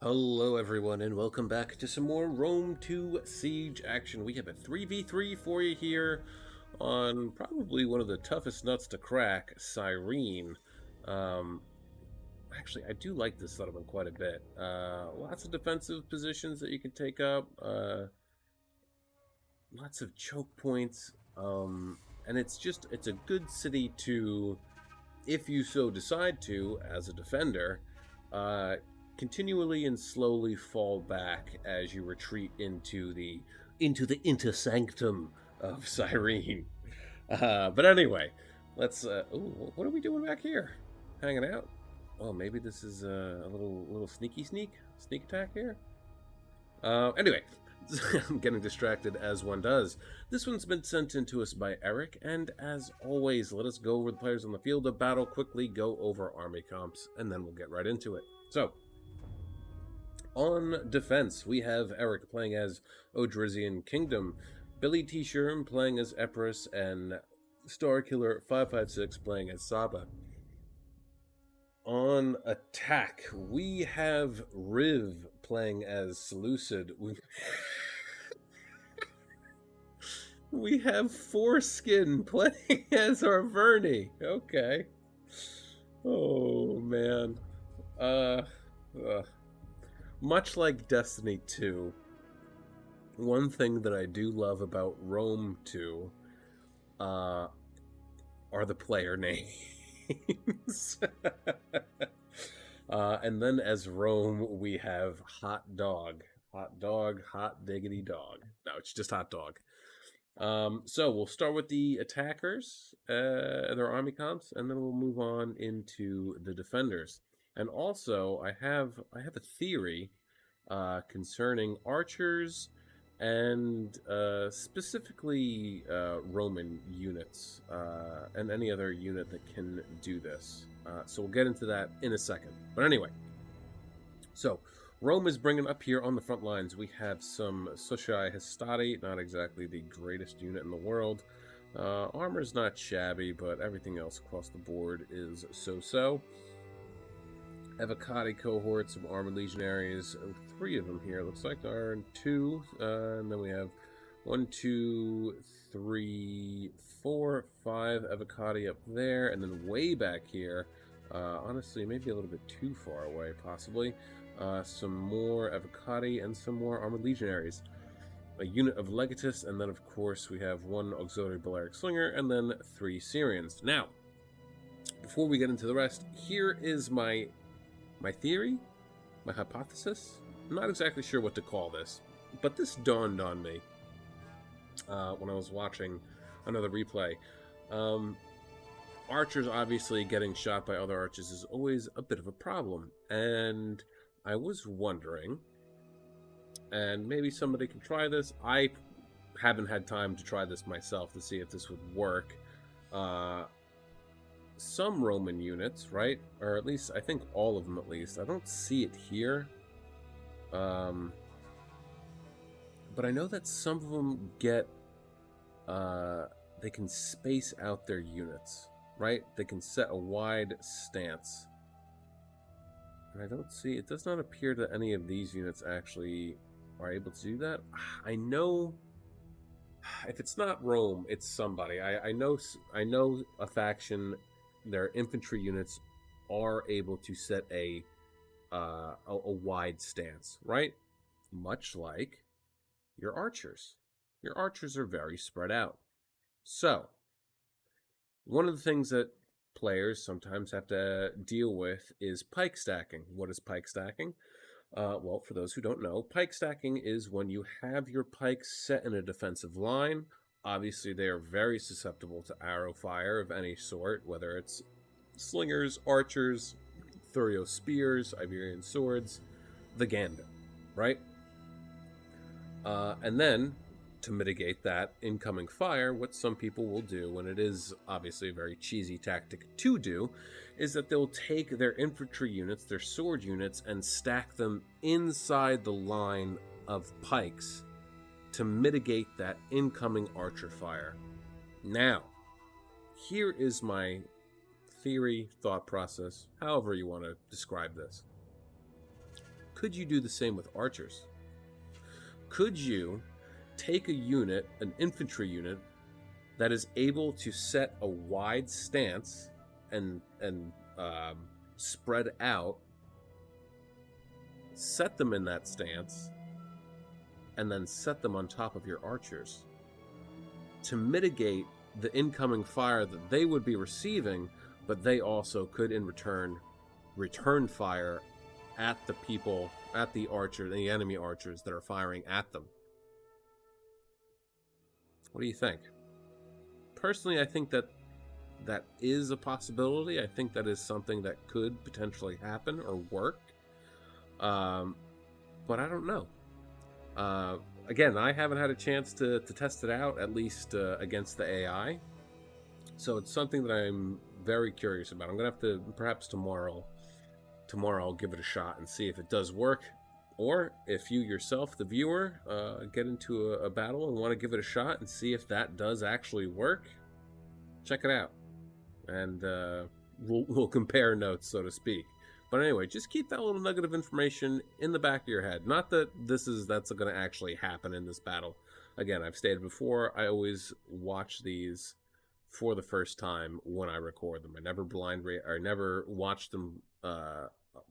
Hello everyone and welcome back to some more Rome 2 Siege action. We have a 3v3 for you here on probably one of the toughest nuts to crack, Cyrene. Um, Actually, I do like this settlement quite a bit. Lots of defensive positions that you can take up, lots of choke points, and it's a good city to, if you so decide to, as a defender, uh, continually and slowly fall back as you retreat into the intersanctum of Cyrene. But anyway, let's. Ooh, what are we doing back here? Hanging out? Oh, maybe this is a little sneak attack here. Anyway, I'm getting distracted as one does. This one's been sent in to us by Eric, and as always, let us go over the players on the field of battle, quickly go over army comps, and then we'll get right into it. So, on defense, we have Eric playing as Odrysian Kingdom, Billy T. Sherm playing as Epirus, and Starkiller 556 playing as Saba. On attack, we have Riv playing as Seleucid. We have Foreskin playing as Arverni. Okay. Oh man. Uh, Much like Destiny 2, one thing that I do love about Rome 2 are the player names. And then as Rome, we have Hot Dog. Hot Dog, Hot Diggity Dog. No, it's just Hot Dog. So we'll start with the attackers, their army comps, and then we'll move on into the defenders. And also, I have a theory concerning archers and specifically Roman units and any other unit that can do this. So we'll get into that in a second. But anyway, so Rome is bringing up here on the front lines. We have some Sushai Hastati, not exactly the greatest unit in the world. Armor's not shabby, but everything else across the board is so-so. Evocati cohort, some armored legionaries, 3 of them here. Looks like there are 2, and then we have 1, 2, 3, 4, 5 Evocati up there, and then way back here, honestly, maybe a little bit too far away, possibly, some more Evocati and some more armored legionaries. A unit of Legatus, and then of course we have 1 auxiliary Balearic Slinger, and then 3 Syrians. Now, before we get into the rest, here is my theory, my hypothesis. I'm not exactly sure what to call this, but this dawned on me when I was watching another replay. Archers obviously getting shot by other archers is always a bit of a problem, and I was wondering, and maybe somebody can try this. I haven't had time to try this myself to see if this would work. Some Roman units, right? Or at least, I think all of them at least. I don't see it here. But I know that some of them get, they can space out their units, right? They can set a wide stance. And I don't see, it does not appear that any of these units actually are able to do that. I know, if it's not Rome, it's somebody. I know a faction, their infantry units are able to set a wide stance, right? Much like your archers. Your archers are very spread out. So, one of the things that players sometimes have to deal with is pike stacking. What is pike stacking? Well, for those who don't know, pike stacking is when you have your pikes set in a defensive line. Obviously, they are very susceptible to arrow fire of any sort, whether it's slingers, archers, Thurio spears, Iberian swords, the gambit, right? And then, to mitigate that incoming fire, what some people will do, and it is obviously a very cheesy tactic to do, is that they'll take their infantry units, their sword units, and stack them inside the line of pikes to mitigate that incoming archer fire. Now, here is my theory, thought process, however you want to describe this. could you do the same with archers? Could you take a unit, an infantry unit, that is able to set a wide stance and spread out, set them in that stance, and then set them on top of your archers to mitigate the incoming fire that they would be receiving, but they also could in return fire at the people, at the enemy archers that are firing at them. What do you think? Personally, I think that is a possibility. I think that is something that could potentially happen or work. But I don't know. Again, I haven't had a chance to test it out, at least against the AI. So it's something that I'm very curious about. I'm going to have to, perhaps tomorrow I'll give it a shot and see if it does work. Or if you yourself, the viewer, get into a battle and want to give it a shot and see if that does actually work, check it out. And we'll compare notes, so to speak. But anyway, just keep that little nugget of information in the back of your head. Not that that's going to actually happen in this battle. Again, I've stated before, I always watch these for the first time when I record them. I never never watch them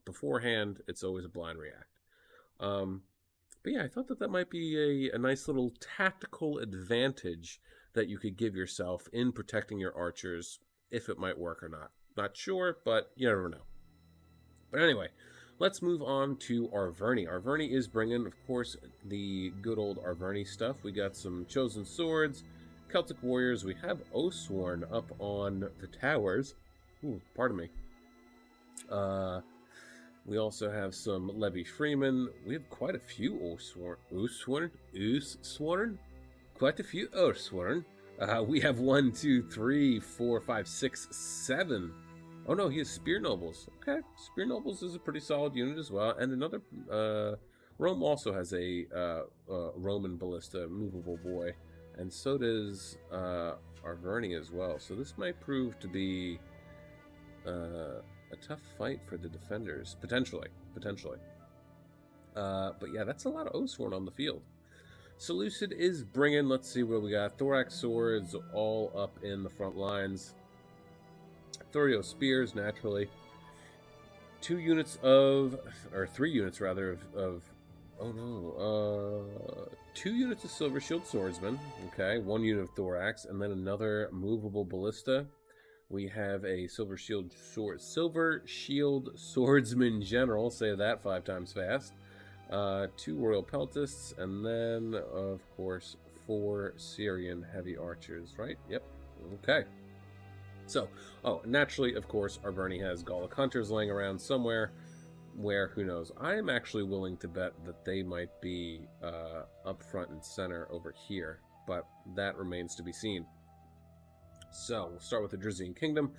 beforehand. It's always a blind react. But yeah, I thought that might be a nice little tactical advantage that you could give yourself in protecting your archers, if it might work or not. Not sure, but you never know. But anyway, let's move on to Arverni. Arverni is bringing, of course, the good old Arverni stuff. We got some Chosen Swords, Celtic Warriors. We have Oathsworn up on the towers. Ooh, pardon me. We also have some Levy Freeman. We have quite a few Oathsworn. Quite a few Oathsworn. We have 1, 2, 3, 4, 5, 6, 7. Oh no, he has Spear Nobles. Okay, Spear Nobles is a pretty solid unit as well. And another, Rome also has a Roman Ballista, movable boy. And so does Arverni as well. So this might prove to be a tough fight for the defenders. Potentially. But yeah, that's a lot of Oathsworn on the field. Seleucid is bringing, let's see what we got. Thorax Swords all up in the front lines. Thorio Spears, naturally. 3 units of 2 units of Silver Shield Swordsman. Okay, 1 unit of Thorax, and then another movable Ballista. We have a Silver Shield Swordsman General, say that 5 times fast. 2 Royal Peltists, and then, of course, 4 Syrian Heavy Archers, right? Yep. Okay. So, naturally, of course, Arverni has Gallic Hunters laying around somewhere where, who knows. I am actually willing to bet that they might be up front and center over here, but that remains to be seen. So, we'll start with the Drisian Kingdom.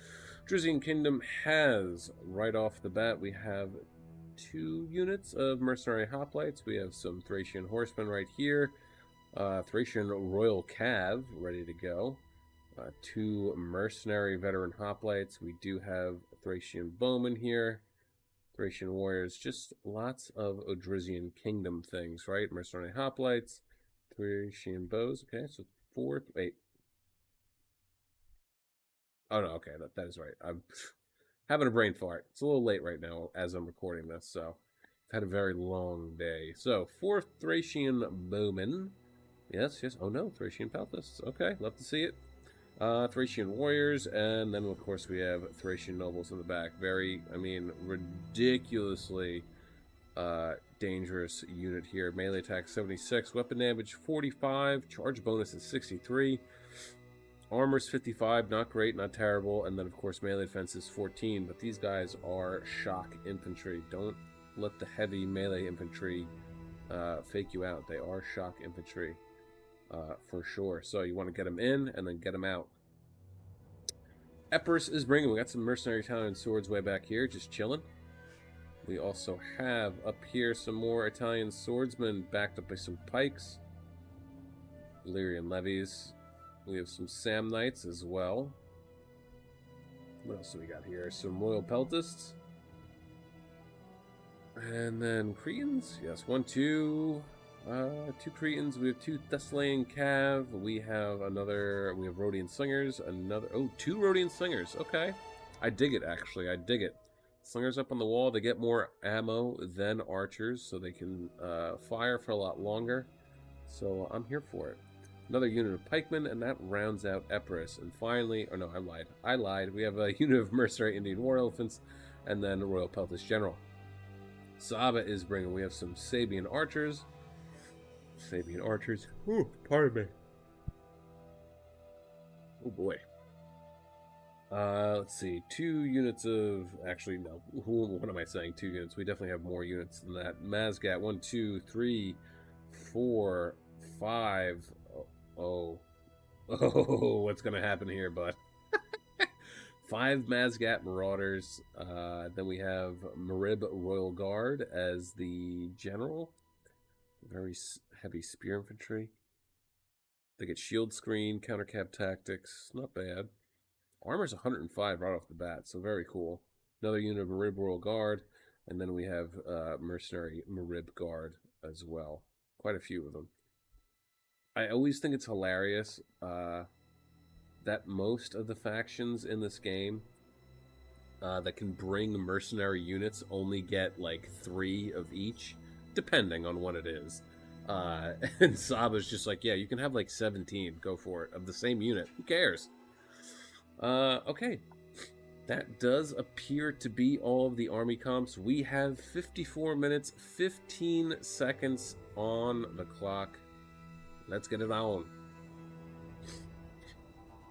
Drisian Kingdom has, right off the bat, we have 2 units of Mercenary Hoplites. We have some Thracian Horsemen right here. Thracian Royal Cav ready to go. 2 Mercenary Veteran Hoplites. We do have Thracian Bowmen here. Thracian Warriors. Just lots of Odrysian Kingdom things, right? Mercenary Hoplites. Thracian Bows. Okay, so 4... Wait. Oh, no, okay, that is right. I'm having a brain fart. It's a little late right now as I'm recording this, so I've had a very long day. So, 4 Thracian Bowmen. Yes. Oh, no, Thracian Peltists. Okay, love to see it. Thracian Warriors, and then, of course, we have Thracian Nobles in the back. Ridiculously dangerous unit here. Melee attack 76, weapon damage 45, charge bonus is 63. Armor's 55, not great, not terrible, and then of course melee defense is 14, but these guys are shock infantry. Don't let the heavy melee infantry fake you out. They are shock infantry for sure. So you want to get them in and then get them out. Epirus is bringing, we got some mercenary Italian swords way back here, just chilling. We also have up here some more Italian swordsmen backed up by some pikes. Illyrian levies. We have some Samnites as well. What else do we got here? Some Royal Peltists. And then Cretans, yes, 1, 2, 2 Cretans. We have 2 Thessalian Cav. We have Rhodian Slingers. Oh, 2 Rhodian Slingers. Okay, I dig it. Actually, I dig it. Slingers up on the wall. They get more ammo than archers, so they can fire for a lot longer. So I'm here for it. Another unit of pikemen, and that rounds out Epirus. And finally, oh no, I lied. We have a unit of mercenary Indian war elephants, and then a Royal Peltis General. Sabas is bringing. We have some Sabian archers. Ooh, pardon me. Oh boy. Let's see. 2 units of. Actually, no. What am I saying? 2 units. We definitely have more units than that. Mazgat. 1, 2, 3, 4, 5. Oh. What's gonna happen here, bud? 5 Mazgat Marauders. Then we have Marib Royal Guard as the general. Very heavy spear infantry. They get shield screen, countercap tactics. Not bad. Armor's 105 right off the bat, so very cool. Another unit of Marib Royal Guard. And then we have mercenary Marib Guard as well. Quite a few of them. I always think it's hilarious that most of the factions in this game that can bring mercenary units only get like 3 of each, depending on what it is. And Sabas just like, yeah, you can have like 17, go for it, of the same unit. Who cares? Okay. That does appear to be all of the army comps. We have 54 minutes, 15 seconds on the clock. Let's get it on.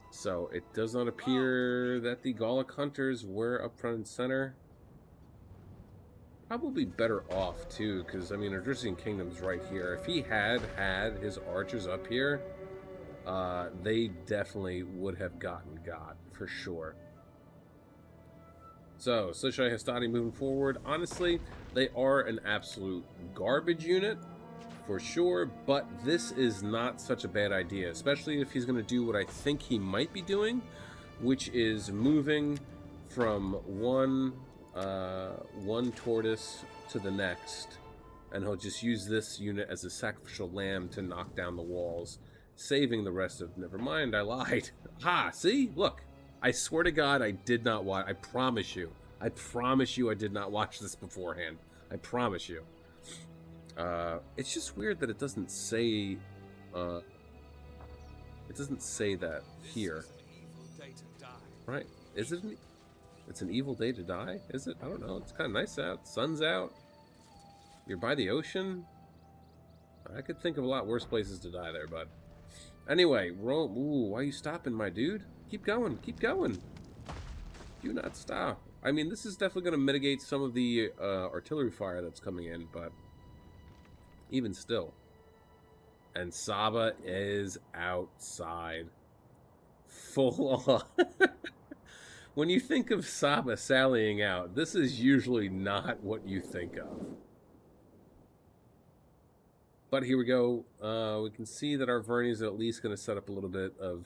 So, it does not appear that the Gallic Hunters were up front and center. Probably better off, too, because, I mean, Adrisian Kingdom's right here. If he had his archers up here, they definitely would have gotten got, for sure. So, Slishai Hastati moving forward. Honestly, they are an absolute garbage unit, for sure, but this is not such a bad idea, especially if he's going to do what I think he might be doing, which is moving from one tortoise to the next, and he'll just use this unit as a sacrificial lamb to knock down the walls, saving the rest of... Never mind, I lied. Ha! See? Look. I swear to God, I did not watch... I promise you I did not watch this beforehand. I promise you. It's just weird that it doesn't say... it doesn't say that here. Right? Is it... It's an evil day to die? Is it? I don't know. It's kind of nice out. Sun's out. You're by the ocean. I could think of a lot worse places to die there, bud. Anyway, Rome. Ooh, why are you stopping, my dude? Keep going. Keep going. Do not stop. I mean, this is definitely going to mitigate some of the artillery fire that's coming in, but even still. And Sabas is outside. Full on. When you think of Sabas sallying out, this is usually not what you think of. But here we go. We can see that our Vernies are at least going to set up a little bit of...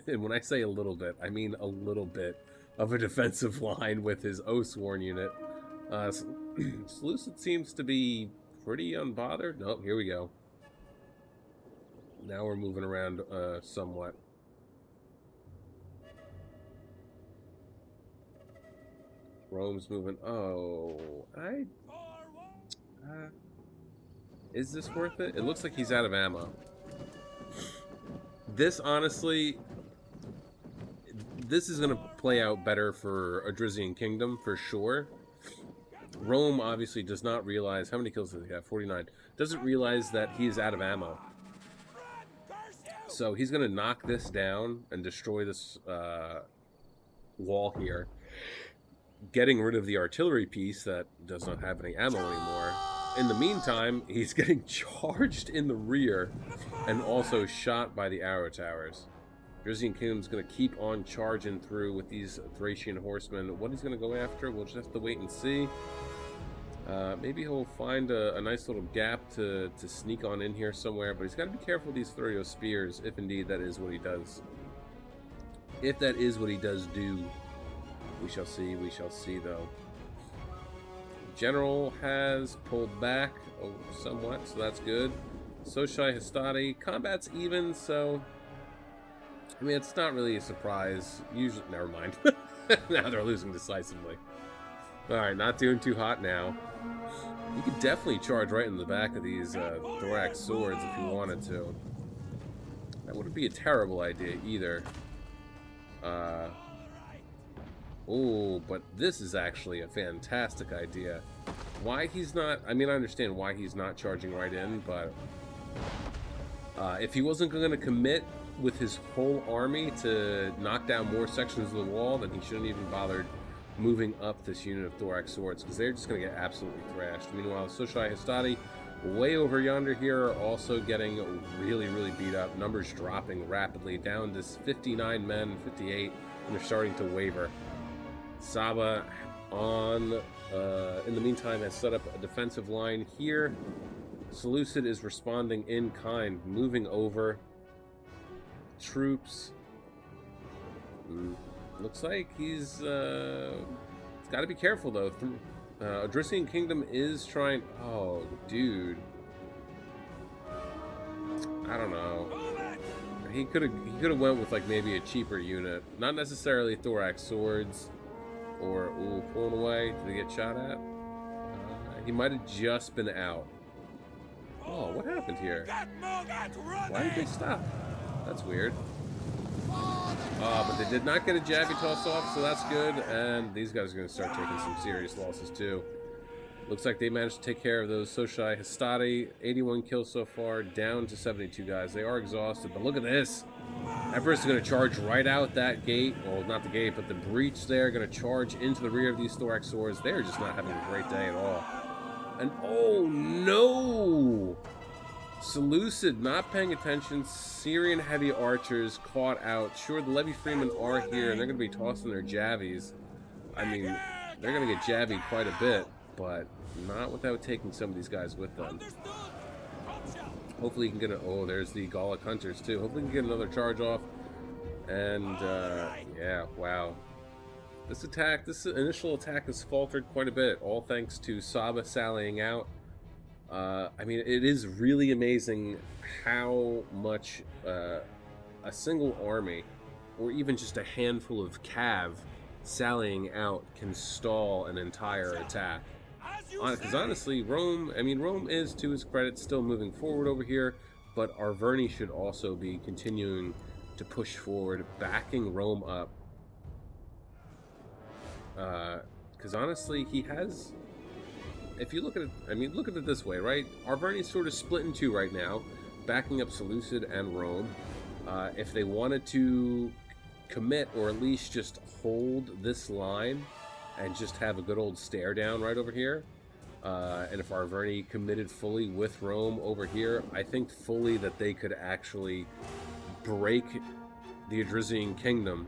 and when I say a little bit, I mean a little bit of a defensive line with his Oathsworn unit. Seleucid seems to be pretty unbothered. Nope, here we go. Now we're moving around somewhat. Rome's moving. Oh, is this worth it? It looks like he's out of ammo. This, honestly, this is going to play out better for Adrisian Kingdom, for sure. Rome obviously does not realize... How many kills does he have? 49. Doesn't realize that he is out of ammo. So he's going to knock this down and destroy this wall here, getting rid of the artillery piece that does not have any ammo anymore. In the meantime, he's getting charged in the rear and also shot by the arrow towers. Adrisian Kingdom's going to keep on charging through with these Thracian horsemen. What he's going to go after, we'll just have to wait and see. Maybe he'll find a nice little gap to sneak on in here somewhere, but he's got to be careful with these Thurio spears, if indeed that is what he does. If that is what he does do, we shall see, though. General has pulled back somewhat, so that's good. Soshai Hastati, combat's even, so I mean, it's not really a surprise. Usually, never mind. Now they're losing decisively. Alright, not doing too hot now. You could definitely charge right in the back of these thorax swords if you wanted to. That wouldn't be a terrible idea either. Oh, but this is actually a fantastic idea. Why he's not... I mean, I understand why he's not charging right in, but... if he wasn't going to commit with his whole army to knock down more sections of the wall, then he shouldn't even bothered moving up this unit of thorax swords, because they're just going to get absolutely thrashed. Meanwhile, Soshai Hastati, way over yonder here, are also getting really, really beat up. Numbers dropping rapidly, down to 59 men, 58, and they're starting to waver. Saba, in the meantime, has set up a defensive line here. Seleucid is responding in kind, moving over. Troops. Looks like he's got to be careful though. Odrysian Kingdom is trying. Oh, dude. I don't know. He could have went with like maybe a cheaper unit, not necessarily thorax swords, or pulling away to get shot at. He might have just been out. Oh, what happened here? Why did they stop? That's weird. But they did not get a jabby toss off, so that's good. And these guys are going to start taking some serious losses too. Looks like they managed to take care of those Soshai Hastati. 81 kills so far, down to 72 guys. They are exhausted, but look at this. Everest is going to charge right out that gate. Well, not the gate, but the breach there. Going to charge into the rear of these thorax swords. They're just not having a great day at all. And oh no! Seleucid not paying attention. Syrian heavy archers caught out. Sure, the Levy Freemen are here, and they're going to be tossing their javies. I mean, they're going to get javied quite a bit, but not without taking some of these guys with them. Hopefully you can get a... Oh, there's the Gallic Hunters, too. Hopefully you can get another charge off. And, yeah, wow. This initial attack has faltered quite a bit, all thanks to Saba sallying out. I mean, it is really amazing how much a single army, or even just a handful of cav sallying out, can stall an entire attack. Because honestly, Rome is, to his credit, still moving forward over here, but Arverni should also be continuing to push forward, backing Rome up. Because honestly, he has... If you look at it, I mean, look at it this way, right? Arverni's sort of split in two right now, backing up Seleucid and Rome. If they wanted to commit, or at least just hold this line, and just have a good old stare down right over here, and if Arverni committed fully with Rome over here, I think fully that they could actually break the Odrysian Kingdom,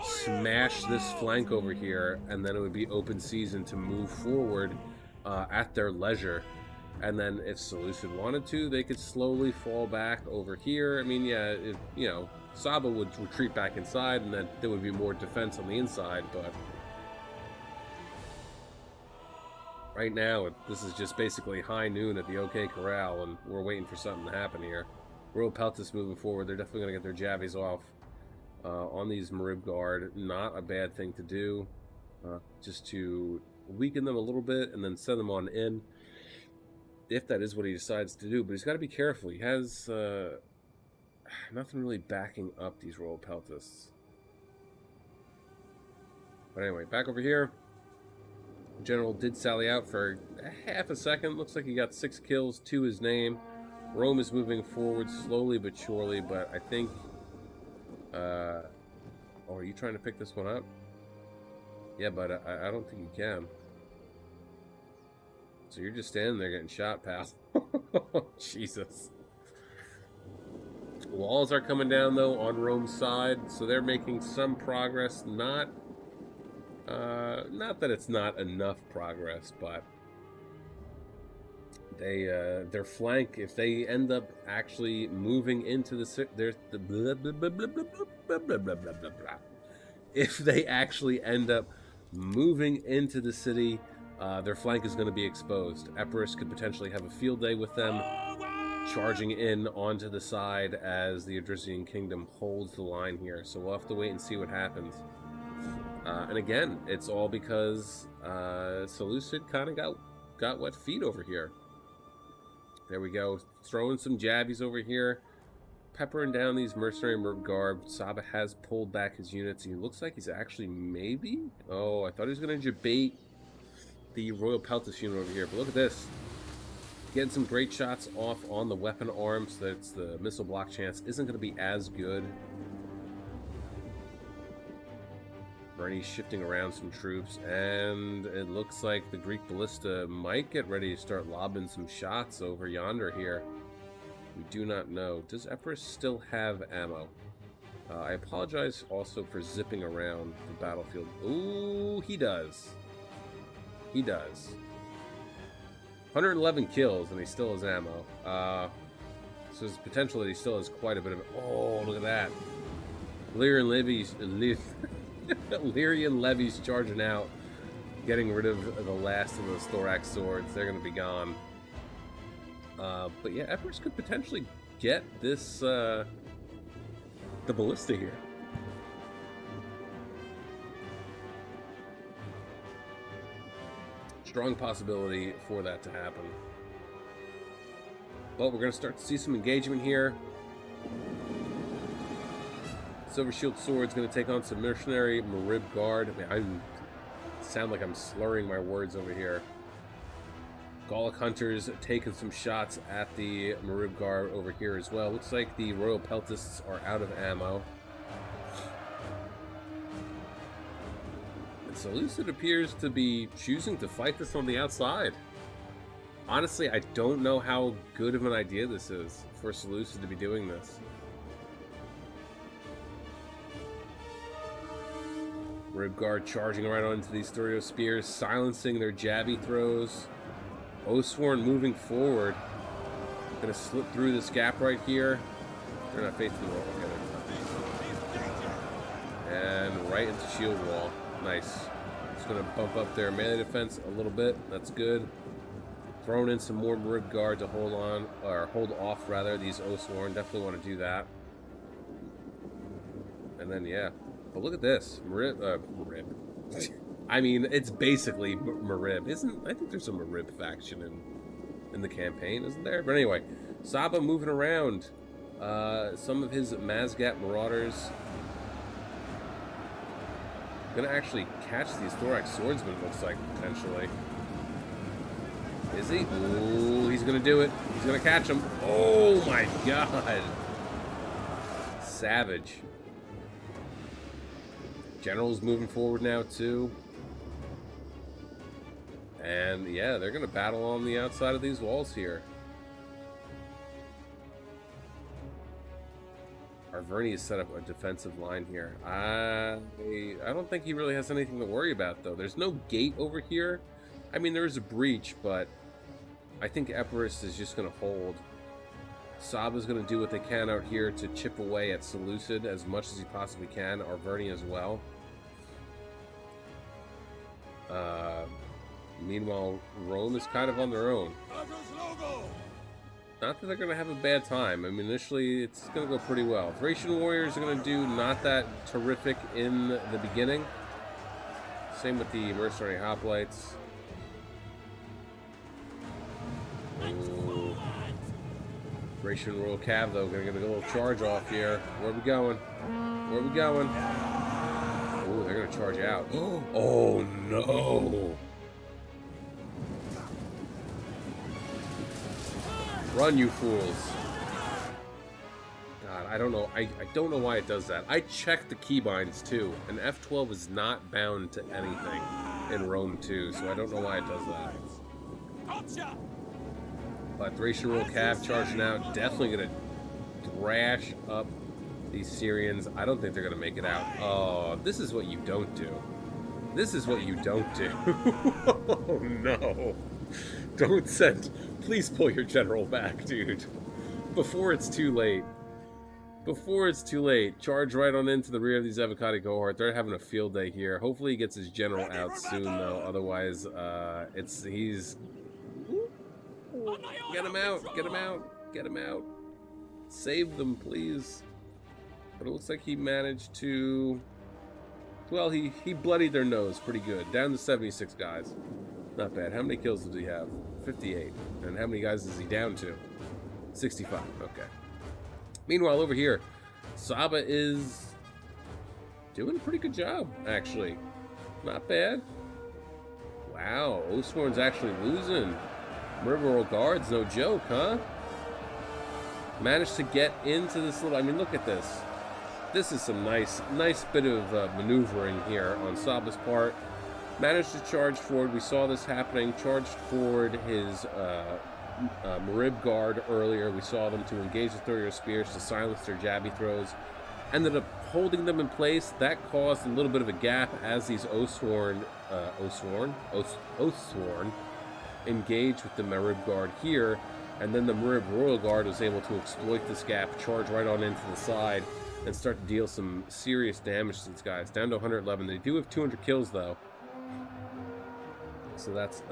smash this flank over here, and then it would be open season to move forward at their leisure. And then if Seleucid wanted to, they could slowly fall back over here. I mean, yeah, you know, Saba would retreat back inside, and then there would be more defense on the inside, but right now, this is just basically high noon at the OK Corral, and we're waiting for something to happen here. Royal Peltis moving forward. They're definitely going to get their javies off on these Marib Guard. Not a bad thing to do, just to weaken them a little bit and then send them on in, if that is what he decides to do. But he's got to be careful. He has nothing really backing up these Royal Peltists. But anyway, back over here. General did sally out for half a second. Looks like he got 6 kills to his name. Rome is moving forward slowly but surely, but I think... oh, are you trying to pick this one up? Yeah, but I don't think you can. So you're just standing there getting shot, pal. Jesus. Walls are coming down, though, on Rome's side, so they're making some progress. Not that it's not enough progress, but they their flank, if they end up actually moving into if they actually end up moving into the city, their flank is going to be exposed. Epirus could potentially have a field day with them, charging in onto the side as the Adrisian Kingdom holds the line here. So we'll have to wait and see what happens. And again, it's all because Seleucid kind of got wet feet over here. There we go. Throwing some jabbies over here. Peppering down these mercenary Marib garb. Sabas has pulled back his units. He looks like he's actually maybe... Oh, I thought he was going to debate the Royal Peltis unit over here. But look at this. Getting some great shots off on the weapon arm so that the missile block chance isn't going to be as good. Bernie's shifting around some troops, and it looks like the Greek ballista might get ready to start lobbing some shots over yonder here. We do not know. Does Epirus still have ammo? I apologize also for zipping around the battlefield. Ooh, he does. He does. 111 kills, and he still has ammo. So there's potential that he still has quite a bit of... Oh, look at that. Lyrian levies charging out, getting rid of the last of those thorax swords. They're going to be gone. But yeah, Epirus could potentially get this, the ballista here. Strong possibility for that to happen. But we're going to start to see some engagement here. Silver Shield Sword's going to take on some mercenary Marib guard. I mean, I sound like I'm slurring my words over here. Gallic Hunters taking some shots at the Marib guard over here as well. Looks like the Royal Peltists are out of ammo. And Seleucid appears to be choosing to fight this on the outside. Honestly, I don't know how good of an idea this is for Seleucid to be doing this. Marib guard charging right onto these Thurio spears, silencing their jabby throws. Oathsworn moving forward. Gonna slip through this gap right here. They're not facing the wall. Okay. And right into shield wall. Nice. It's gonna bump up their melee defense a little bit. That's good. Throwing in some more Marib guard to hold on, or hold off rather. These Oathsworn definitely want to do that. And then yeah. But look at this. Marib. I mean, it's basically Marib. I think there's a Marib faction in the campaign, isn't there? But anyway, Sabas moving around. Some of his Mazgat Marauders. Gonna actually catch these Thorax Swordsmen, looks like, potentially. Is he? Ooh, he's gonna do it. He's gonna catch him. Oh my god. Savage. General's moving forward now, too. And, yeah, they're going to battle on the outside of these walls here. Arverni has set up a defensive line here. I don't think he really has anything to worry about, though. There's no gate over here. I mean, there is a breach, but I think Epirus is just going to hold. Sabas is going to do what they can out here to chip away at Seleucid as much as he possibly can. Arverni as well. Meanwhile, Rome is kind of on their own. Not that they're going to have a bad time. I mean, initially, it's going to go pretty well. Thracian warriors are going to do not that terrific in the beginning. Same with the mercenary hoplites. Ooh. Thracian Royal Cav, though, going to get a little charge off here. Where are we going? Where are we going? Oh, they're going to charge out. Oh, no. Run, you fools. God, I don't know. I don't know why it does that. I checked the keybinds, too, and F12 is not bound to anything in Rome 2, so I don't know why it does that. But Thracian Royal Cav charging out. Definitely going to thrash up these Syrians. I don't think they're going to make it out. Oh, this is what you don't do. This is what you don't do. Oh, no. Don't send... Please pull your general back, dude. Before it's too late. Before it's too late, charge right on into the rear of these avocado cohort. They're having a field day here. Hopefully he gets his general out soon, though. Otherwise, he's... Get him out! Get him out! Get him out! Save them, please. But it looks like he managed to... Well, he bloodied their nose pretty good. Down to 76 guys. Not bad. How many kills does he have? 58. And how many guys is he down to? 65. Okay. Meanwhile, over here, Sabas is doing a pretty good job, actually. Not bad. Wow, Oathsworn's actually losing. Marib guards, no joke, huh? Managed to get into this little... I mean, look at this. This is some nice bit of maneuvering here on Sabas' part. Managed to charge forward. We saw this happening. Charged forward his... Marib guard earlier. We saw them to engage the throw your spears to silence their jabby throws. Ended up holding them in place. That caused a little bit of a gap as these Oathsworn engaged with the Marib guard here, and then the Marib Royal Guard was able to exploit this gap, charge right on into the side, and start to deal some serious damage to these guys. Down to 111. They do have 200 kills though. So that's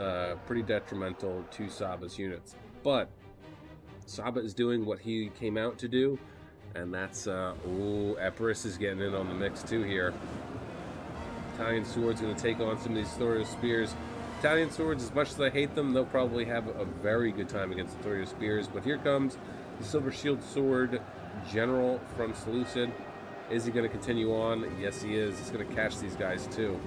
pretty detrimental to Sabas' units. But Sabas is doing what he came out to do, and that's... ooh, Epirus is getting in on the mix too here. Italian Sword's going to take on some of these Thorio Spears. Italian Swords, as much as I hate them, they'll probably have a very good time against the Thorio Spears. But here comes the Silver Shield Sword General from Seleucid. Is he going to continue on? Yes, he is. He's going to catch these guys too.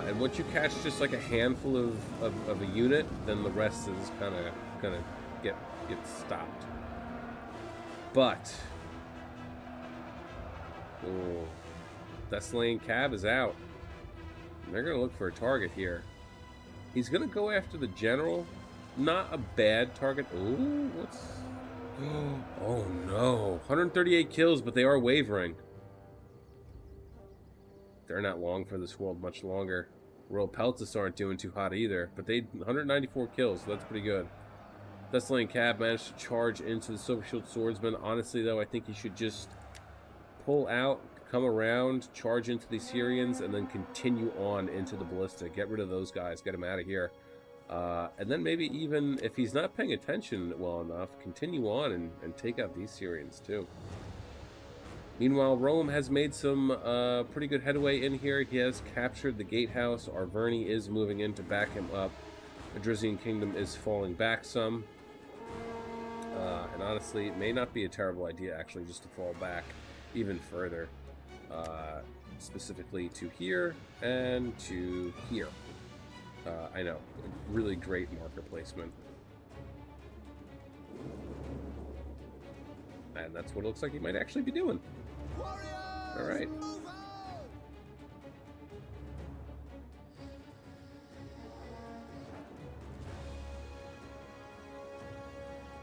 And once you catch just like a handful of a unit, then the rest is kind of gonna get stopped. But oh, Thessalian Cab is out. And they're gonna look for a target here. He's gonna go after the general. Not a bad target. Ooh, what's... Oh no, 138 kills, but they are wavering. They're not long for this world much longer. Royal Peltis aren't doing too hot either, but they 194 kills, so that's pretty good. Thessalian Cab managed to charge into the Silver Shield Swordsman. Honestly, though, I think he should just pull out, come around, charge into the Syrians, and then continue on into the Ballista. Get rid of those guys, get them out of here. And then maybe even, if he's not paying attention well enough, continue on and take out these Syrians, too. Meanwhile, Rome has made some pretty good headway in here. He has captured the gatehouse. Arverni is moving in to back him up. The Adrizian Kingdom is falling back some. And honestly, it may not be a terrible idea, actually, just to fall back even further. Specifically to here and to here. I know, really great marker placement. And that's what it looks like he might actually be doing. All right.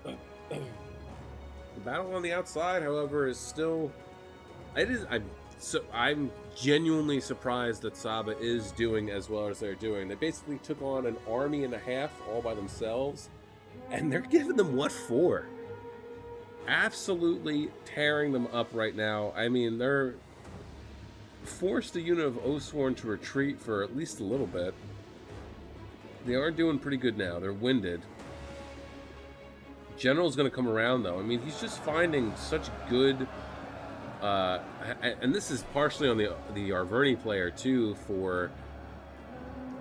The battle on the outside, however, is still... I'm genuinely surprised that Sabas is doing as well as they're doing. They basically took on an army and a half all by themselves, and they're giving them what for? Absolutely tearing them up right now. I mean, they're forced a unit of Oathsworn to retreat for at least a little bit. They are doing pretty good now. They're winded. General's going to come around, though. I mean, he's just finding such good... and this is partially on the Arverni player, too, for...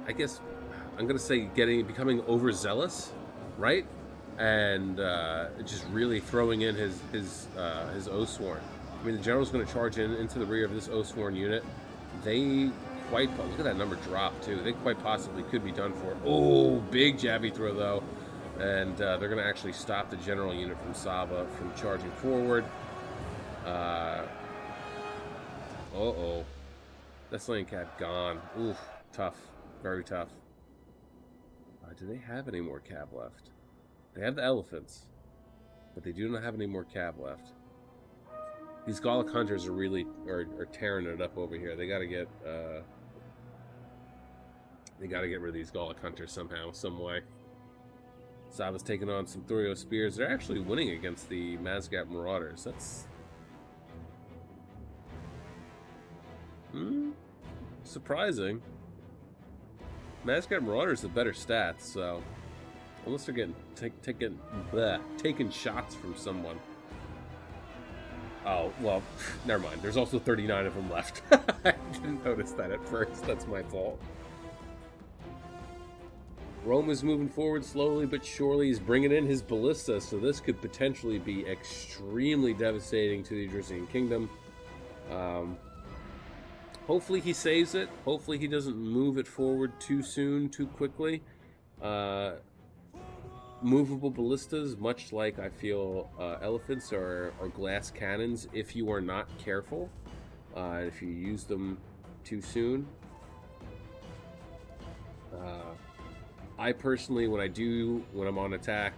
I guess I'm going to say becoming overzealous, right? And just really throwing in his Oathsworn. I mean, the general's going to charge into the rear of this Oathsworn unit. They quite... Look at that number drop, too. They quite possibly could be done for. Oh, big jabby throw, though. And they're going to actually stop the general unit from Sabas from charging forward. Uh-oh. Thessalian Cab gone. Oof. Tough. Very tough. Do they have any more cab left? They have the elephants, but they do not have any more cab left. These Gallic hunters are really are tearing it up over here. They got to get rid of these Gallic hunters somehow, some way. Sabas taking on some Thorio Spears. They're actually winning against the Mazgat Marauders. That's... surprising. Mazgat Marauders have better stats, so... Unless they're getting taking shots from someone. Oh, well, never mind. There's also 39 of them left. I didn't notice that at first. That's my fault. Rome is moving forward slowly but surely. He's bringing in his ballista, so this could potentially be extremely devastating to the Idrisian Kingdom. Hopefully he saves it. Hopefully he doesn't move it forward too soon, too quickly. Movable ballistas, much like I feel elephants or glass cannons, if you are not careful, if you use them too soon. I personally, when I'm on attack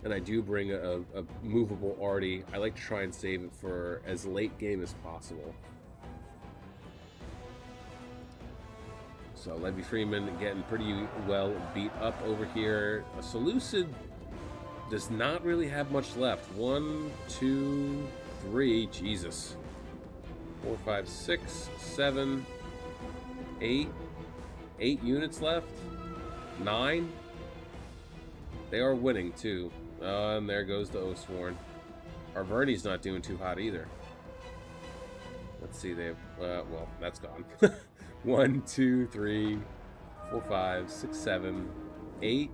and I do bring a movable arty, I like to try and save it for as late game as possible. So Levy Freeman getting pretty well beat up over here. Seleucid does not really have much left. 1, 2, 3, Jesus. 4, 5, 6, 7, 8. 8 units left. 9. They are winning too. And there goes the Oathsworn. Arverni's not doing too hot either. Let's see, they have, well, that's gone. 1, 2, 3, 4, 5, 6, 7, 8,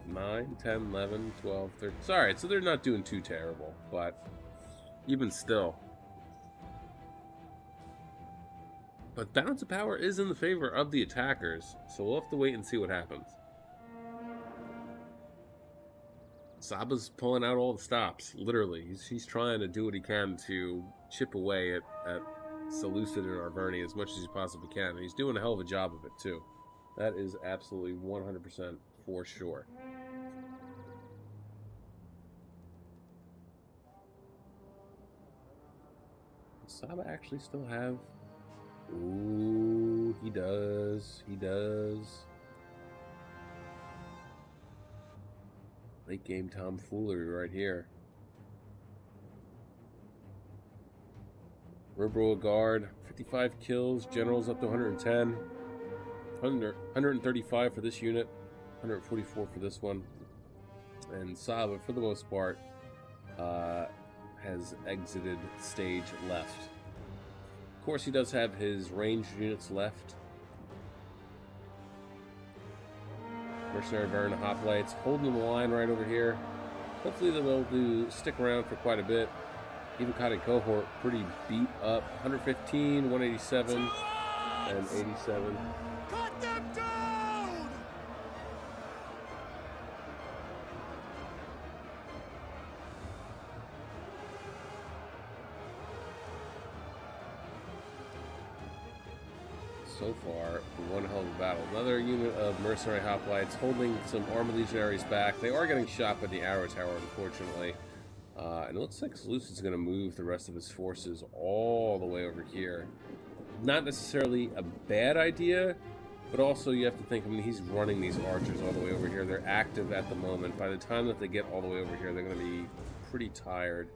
9, 10, 11, 12, 13. Sorry, so they're not doing too terrible, but even still. But balance of power is in the favor of the attackers, so we'll have to wait and see what happens. Sabas pulling out all the stops, literally. He's trying to do what he can to chip away at Seleucid and Arverni as much as he possibly can. And he's doing a hell of a job of it, too. That is absolutely 100% for sure. Does Saba actually still have... Ooh, he does. He does. Late game tomfoolery right here. Reboot guard, 55 kills, generals up to 110. 135 for this unit, 144 for this one. And Saba, for the most part, has exited stage left. Of course, he does have his ranged units left. Mercenary Baron Hoplites holding the line right over here. Hopefully they'll stick around for quite a bit. Even Evocati cohort pretty beat up. 115, 187, and 87. Cut them down! So far, one hell of a battle. Another unit of mercenary hoplites holding some armored legionaries back. They are getting shot by the arrow tower, unfortunately. And it looks like Seleucid's going to move the rest of his forces all the way over here. Not necessarily a bad idea, but also you have to think, I mean, he's running these archers all the way over here. They're active at the moment. By the time that they get all the way over here, they're going to be pretty tired.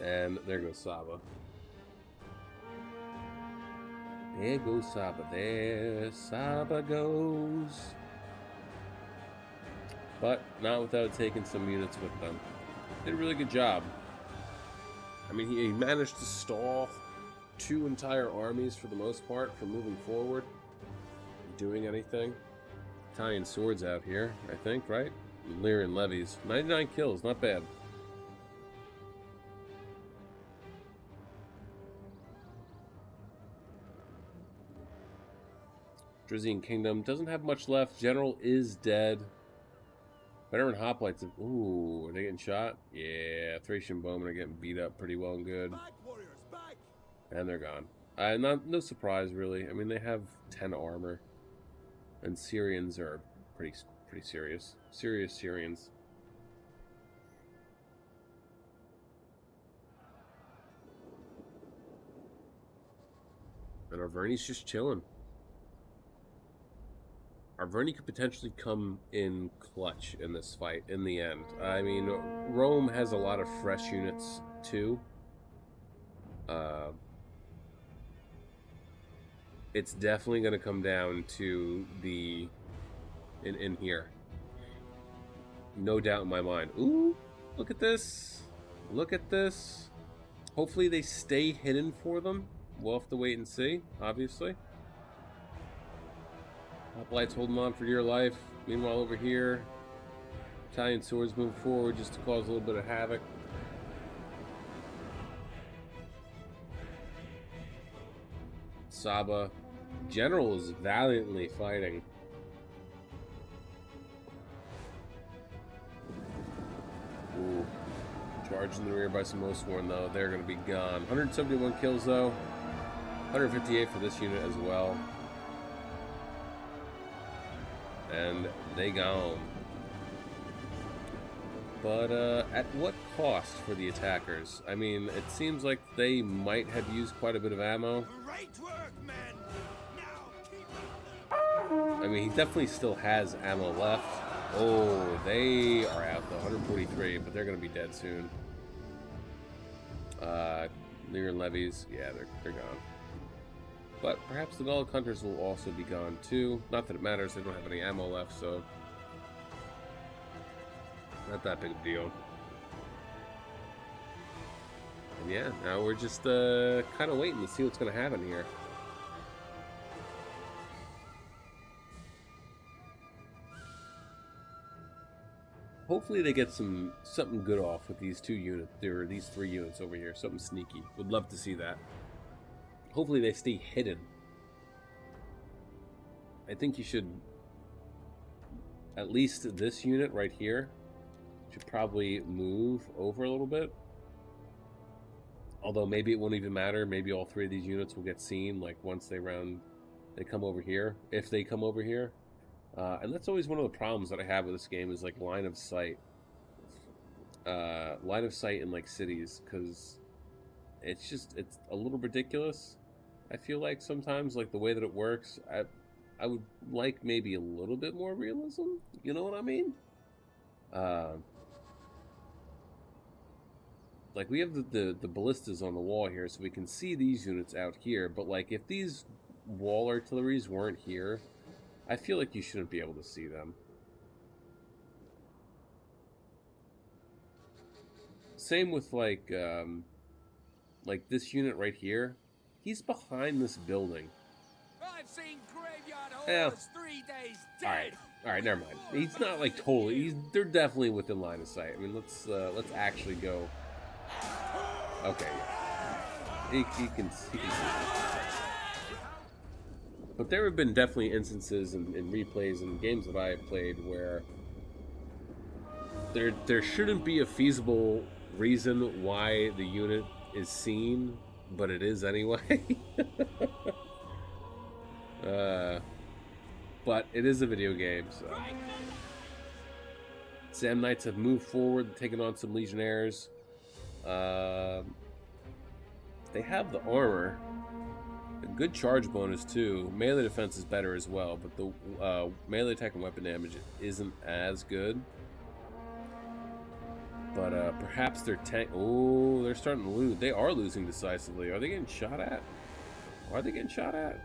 And there goes Saba. There goes Saba. There Saba goes. But not without taking some units with them. Did a really good job. I mean, he managed to stall 2 entire armies for the most part from moving forward, doing anything. Italian swords out here, I think, right? Illyrian levies. 99 kills, not bad. Idrisian Kingdom doesn't have much left. General is dead. Veteran hoplites. Ooh, are they getting shot? Yeah, Thracian bowmen are getting beat up pretty well and good. Back, warriors, back! And they're gone. No surprise, really. I mean, they have 10 armor. And Syrians are pretty serious. Serious Syrians. And Arverni's just chilling. Arverni could potentially come in clutch in this fight in the end. I mean, Rome has a lot of fresh units too. It's definitely going to come down to the in here. No doubt in my mind. Ooh, look at this. Look at this. Hopefully they stay hidden for them. We'll have to wait and see, obviously. Hoplites holding on for dear life. Meanwhile, over here, Italian swords move forward just to cause a little bit of havoc. Saba. General is valiantly fighting. Ooh. Charged in the rear by some Oathsworn, though. They're going to be gone. 171 kills, though. 158 for this unit as well. And they gone. But at what cost for the attackers? I mean, it seems like they might have used quite a bit of ammo. Great work, men. Now keep I mean, he definitely still has ammo left. Oh, they are out though. 143, but they're going to be dead soon. Lyran levies, yeah, they're gone. But perhaps the Gallic hunters will also be gone too. Not that it matters, they don't have any ammo left, so not that big of a deal. And yeah, now we're just kind of waiting to see what's going to happen here. Hopefully they get something good off with these two units, or these 3 units over here. Something sneaky. Would love to see that. Hopefully they stay hidden. I think you should, at least this unit right here, should probably move over a little bit. Although maybe it won't even matter. Maybe all 3 of these units will get seen, like once they come over here, if they come over here. And that's always one of the problems that I have with this game is like line of sight. Line of sight in like cities, because it's a little ridiculous. I feel like sometimes, like the way that it works, I would like maybe a little bit more realism. You know what I mean? Like we have the ballistas on the wall here, so we can see these units out here. But like if these wall artilleries weren't here, I feel like you shouldn't be able to see them. Same with like this unit right here. He's behind this building. I've seen graveyard horrors 3 days dead. All right, never mind. He's not like totally. They're definitely within line of sight. I mean, let's actually go. Okay, he can see. But there have been definitely instances in replays and games that I have played where there shouldn't be a feasible reason why the unit is seen, but it is anyway. But it is a video game, so. Sam Knights have moved forward, taken on some Legionnaires. They have the armor. A good charge bonus too. Melee defense is better as well, but the melee attack and weapon damage isn't as good. But perhaps their tank. Oh, they're starting to lose. They are losing decisively. Are they getting shot at? Are they getting shot at?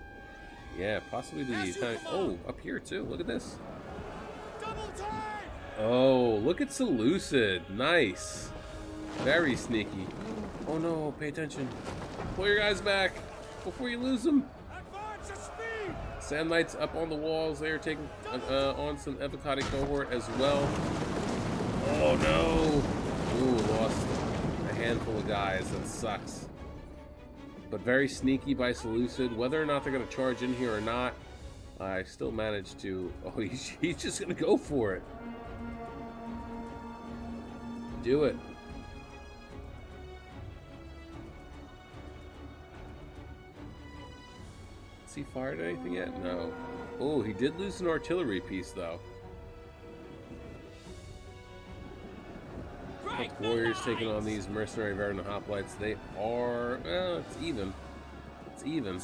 Yeah, possibly the tank. Oh, up here too. Look at this. Double time. Oh, look at Seleucid. Nice. Very sneaky. Oh no, pay attention. Pull your guys back before you lose them. Advance at speed. Sand Knights up on the walls. They are taking on some Evocati cohort as well. Oh no! Ooh, lost a handful of guys. That sucks. But very sneaky by Seleucid. Whether or not they're going to charge in here or not, I still managed to... Oh, he's just going to go for it. Do it. Has he fired anything yet? No. Oh, he did lose an artillery piece, though. Warriors taking on these mercenary Veteran Hoplites. They are, well, it's even. It's even.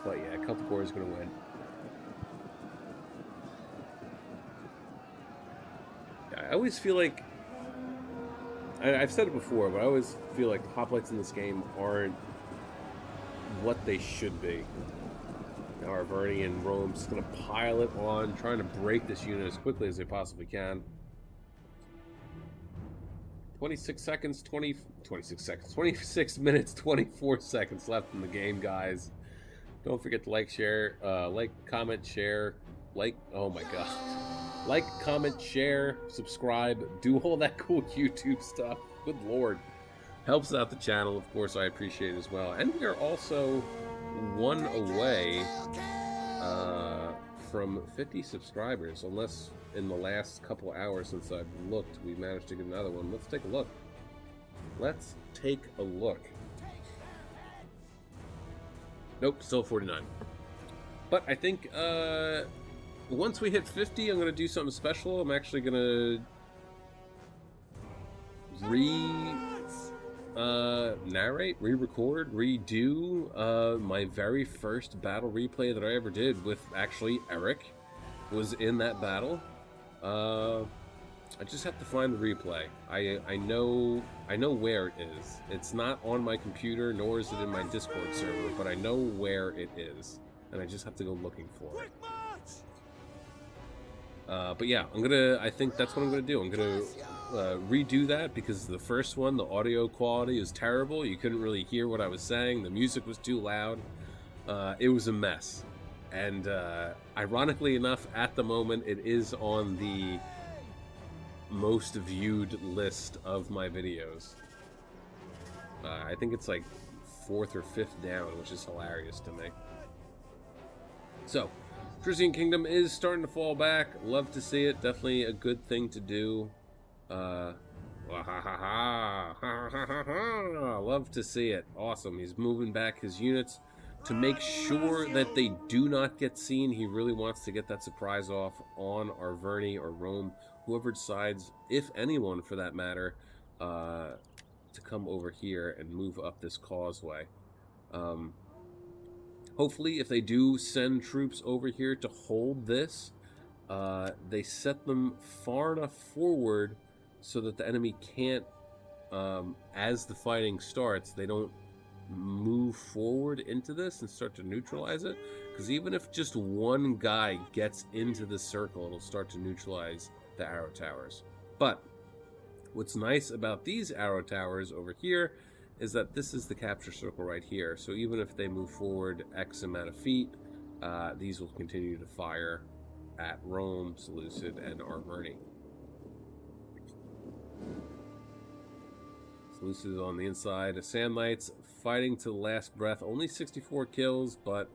But yeah, Celtic Warriors going to win. I always feel like I've said it before, but I always feel like the hoplites in this game aren't what they should be. Now Arverni and Rome's just going to pile it on, trying to break this unit as quickly as they possibly can. 26 minutes, 24 seconds left in the game, guys. Don't forget to like, share, like, comment, share, oh my god. Like, comment, share, subscribe, do all that cool YouTube stuff. Good lord. Helps out the channel, of course, I appreciate it as well. And we are also one away from 50 subscribers, unless in the last couple hours since I've looked, we managed to get another one. Let's take a look. Let's take a look. Nope, still 49. But I think once we hit 50, I'm going to do something special. I'm actually going to narrate, re-record, redo my very first battle replay that I ever did with actually Eric was in that battle. I just have to find the replay. I know where it is. It's not on my computer, nor is it in my Discord server, but I know where it is, and I just have to go looking for it. But yeah, I think that's what I'm gonna do. I'm gonna redo that because the first one, the audio quality is terrible. You couldn't really hear what I was saying. The music was too loud. It was a mess. And ironically enough, at the moment, it is on the most viewed list of my videos. I think it's like 4th or 5th down, which is hilarious to me. So, Frisian Kingdom is starting to fall back. Love to see it. Definitely a good thing to do. Love to see it. Awesome. He's moving back his units to make sure that they do not get seen. He really wants to get that surprise off on Arverni or Rome, whoever decides, if anyone for that matter, to come over here and move up this causeway. Hopefully, if they do send troops over here to hold this, they set them far enough forward so that the enemy can't, as the fighting starts, they don't move forward into this and start to neutralize it. Because even if just one guy gets into the circle, it'll start to neutralize the arrow towers. But what's nice about these arrow towers over here is that this is the capture circle right here. So even if they move forward X amount of feet, these will continue to fire at Rome, Seleucid, and Arverni. Seleucid is on the inside. The Sand Knights fighting to the last breath. Only 64 kills, but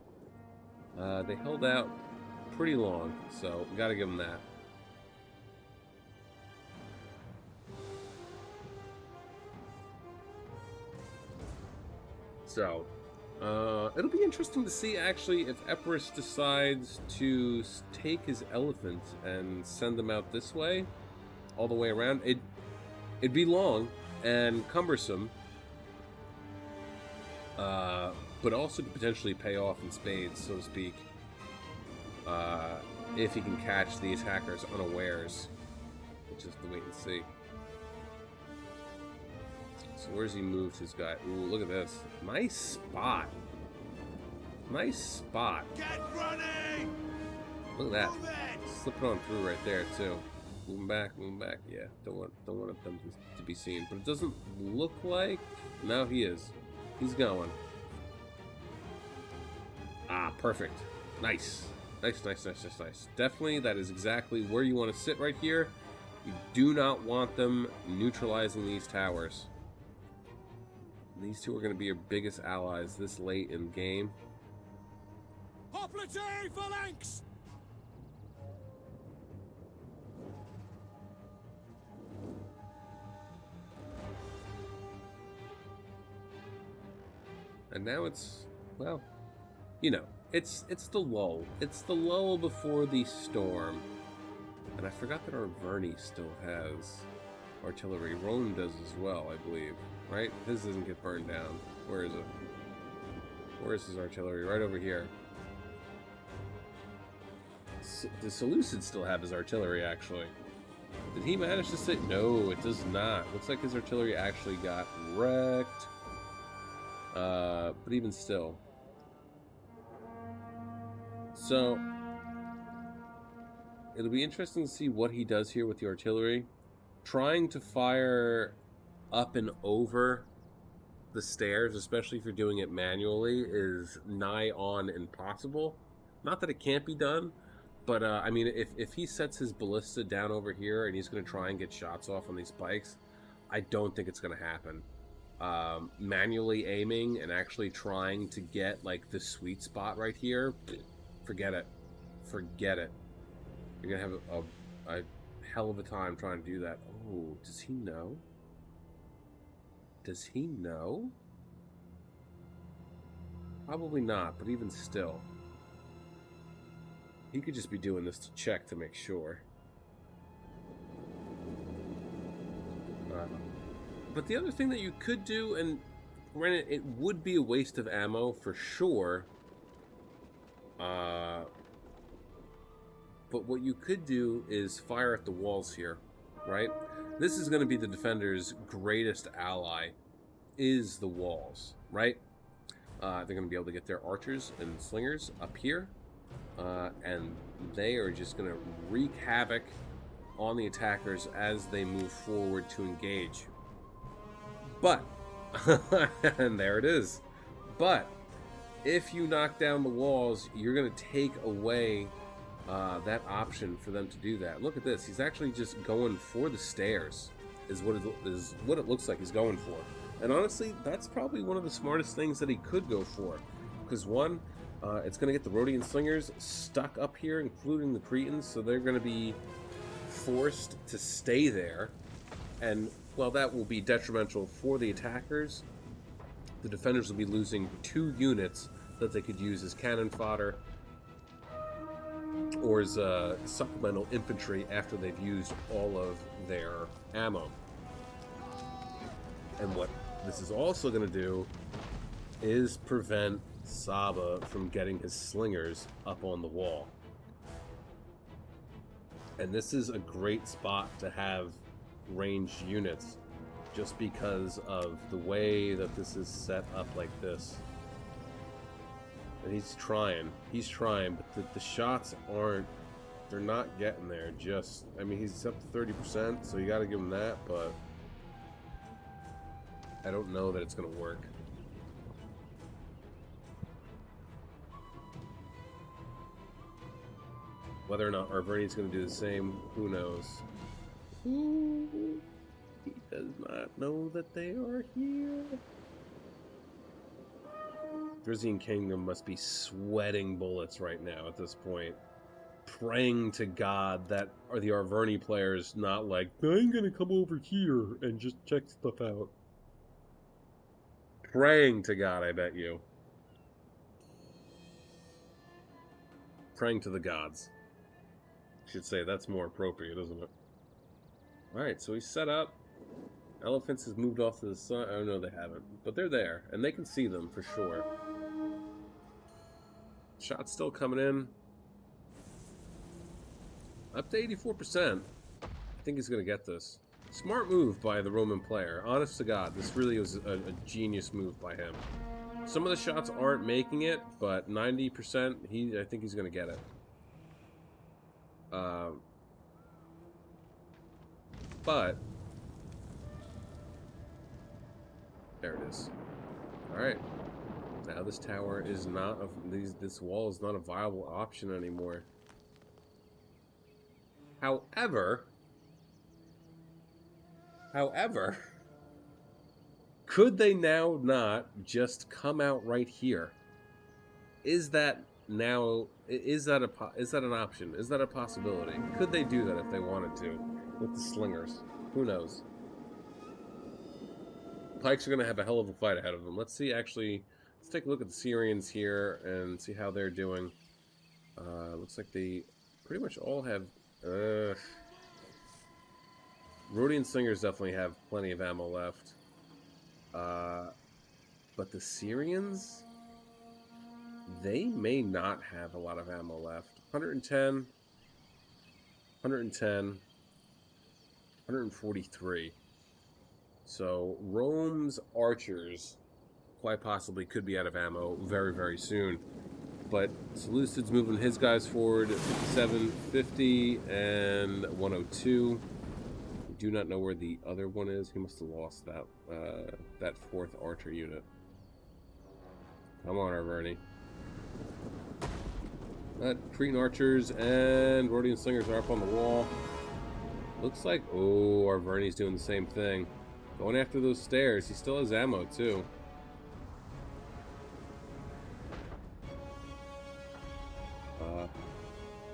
they held out pretty long, so gotta give them that. So, it'll be interesting to see, actually, if Epirus decides to take his elephant and send them out this way, all the way around. It'd be long and cumbersome, but also could potentially pay off in spades, so to speak, if he can catch the attackers unawares. We'll just have to wait and see. So where's he moved his guy? Ooh, look at this. Nice spot. Nice spot. Get running! Look at that. Slipping on through right there, too. Moving back. Yeah, don't want them to be seen. But it doesn't look like... No, he is. He's going. Ah, perfect. Nice. Nice. Definitely, that is exactly where you want to sit right here. You do not want them neutralizing these towers. These two are going to be your biggest allies this late in the game. Hoplite phalanx! And now it's, well, you know, it's the lull. It's the lull before the storm. And I forgot that Arverni still has artillery. Rome does as well, I believe. Right? His doesn't get burned down. Where is it? Where is his artillery? Right over here. The Seleucids still have his artillery, actually. Did he manage to sit? No, it does not. Looks like his artillery actually got wrecked. But even still. So, it'll be interesting to see what he does here with the artillery. Trying to fire up and over the stairs, especially if you're doing it manually, is nigh on impossible. Not that it can't be done, but I mean, if he sets his ballista down over here and he's going to try and get shots off on these pikes, I don't think it's going to happen. Manually aiming and actually trying to get like the sweet spot right here, forget it. Forget it. You're going to have a hell of a time trying to do that. Oh, does he know? Does he know? Probably not, but even still. He could just be doing this to check to make sure. But the other thing that you could do, and granted, it would be a waste of ammo for sure. But what you could do is fire at the walls here, right? This is going to be the defender's greatest ally, is the walls, right? They're going to be able to get their archers and slingers up here, and they are just going to wreak havoc on the attackers as they move forward to engage. But, and there it is, but if you knock down the walls, you're going to take away that option for them to do that. Look at this. He's actually just going for the stairs, is what it looks like he's going for. And honestly, that's probably one of the smartest things that he could go for. Because one, it's going to get the Rhodian slingers stuck up here, including the Cretans, so they're going to be forced to stay there. And, well, that will be detrimental for the attackers. The defenders will be losing 2 units that they could use as cannon fodder or as supplemental infantry after they've used all of their ammo. And what this is also going to do is prevent Saba from getting his slingers up on the wall. And this is a great spot to have ranged units, just because of the way that this is set up like this. And he's trying, but the shots they're not getting there. Just, I mean, he's up to 30%, so you got to give him that, but I don't know that it's going to work. Whether or not Arverni's going to do the same, who knows? Ooh, he does not know that they are here. Drizzian Kingdom must be sweating bullets right now at this point. Praying to God that are the Arverni players not like, I'm going to come over here and just check stuff out. Praying to God, I bet you. Praying to the gods. I should say that's more appropriate, isn't it? Alright, so he's set up. Elephants has moved off to the side. Oh, no, they haven't. But they're there, and they can see them for sure. Shots still coming in. Up to 84%. I think he's going to get this. Smart move by the Roman player. Honest to God, this really was a genius move by him. Some of the shots aren't making it, but 90%, I think he's going to get it. But there it is. All right. Now this tower is not this wall is not a viable option anymore. However, could they now not just come out right here? Is that an option? Is that a possibility? Could they do that if they wanted to with the slingers? Who knows? Pikes are going to have a hell of a fight ahead of them. Let's see, actually, let's take a look at the Syrians here and see how they're doing. Looks like they pretty much all have... Rhodian slingers definitely have plenty of ammo left. But the Syrians... they may not have a lot of ammo left. 110. 110. 143. So Rome's archers quite possibly could be out of ammo very, very soon. But Seleucid's moving his guys forward, 57, 50, and 102. We do not know where the other one is. He must have lost that that 4th archer unit. Come on, Arverni. Cretan archers and Rhodian slingers are up on the wall. Looks like, oh, Arverni's doing the same thing. Going after those stairs. He still has ammo, too.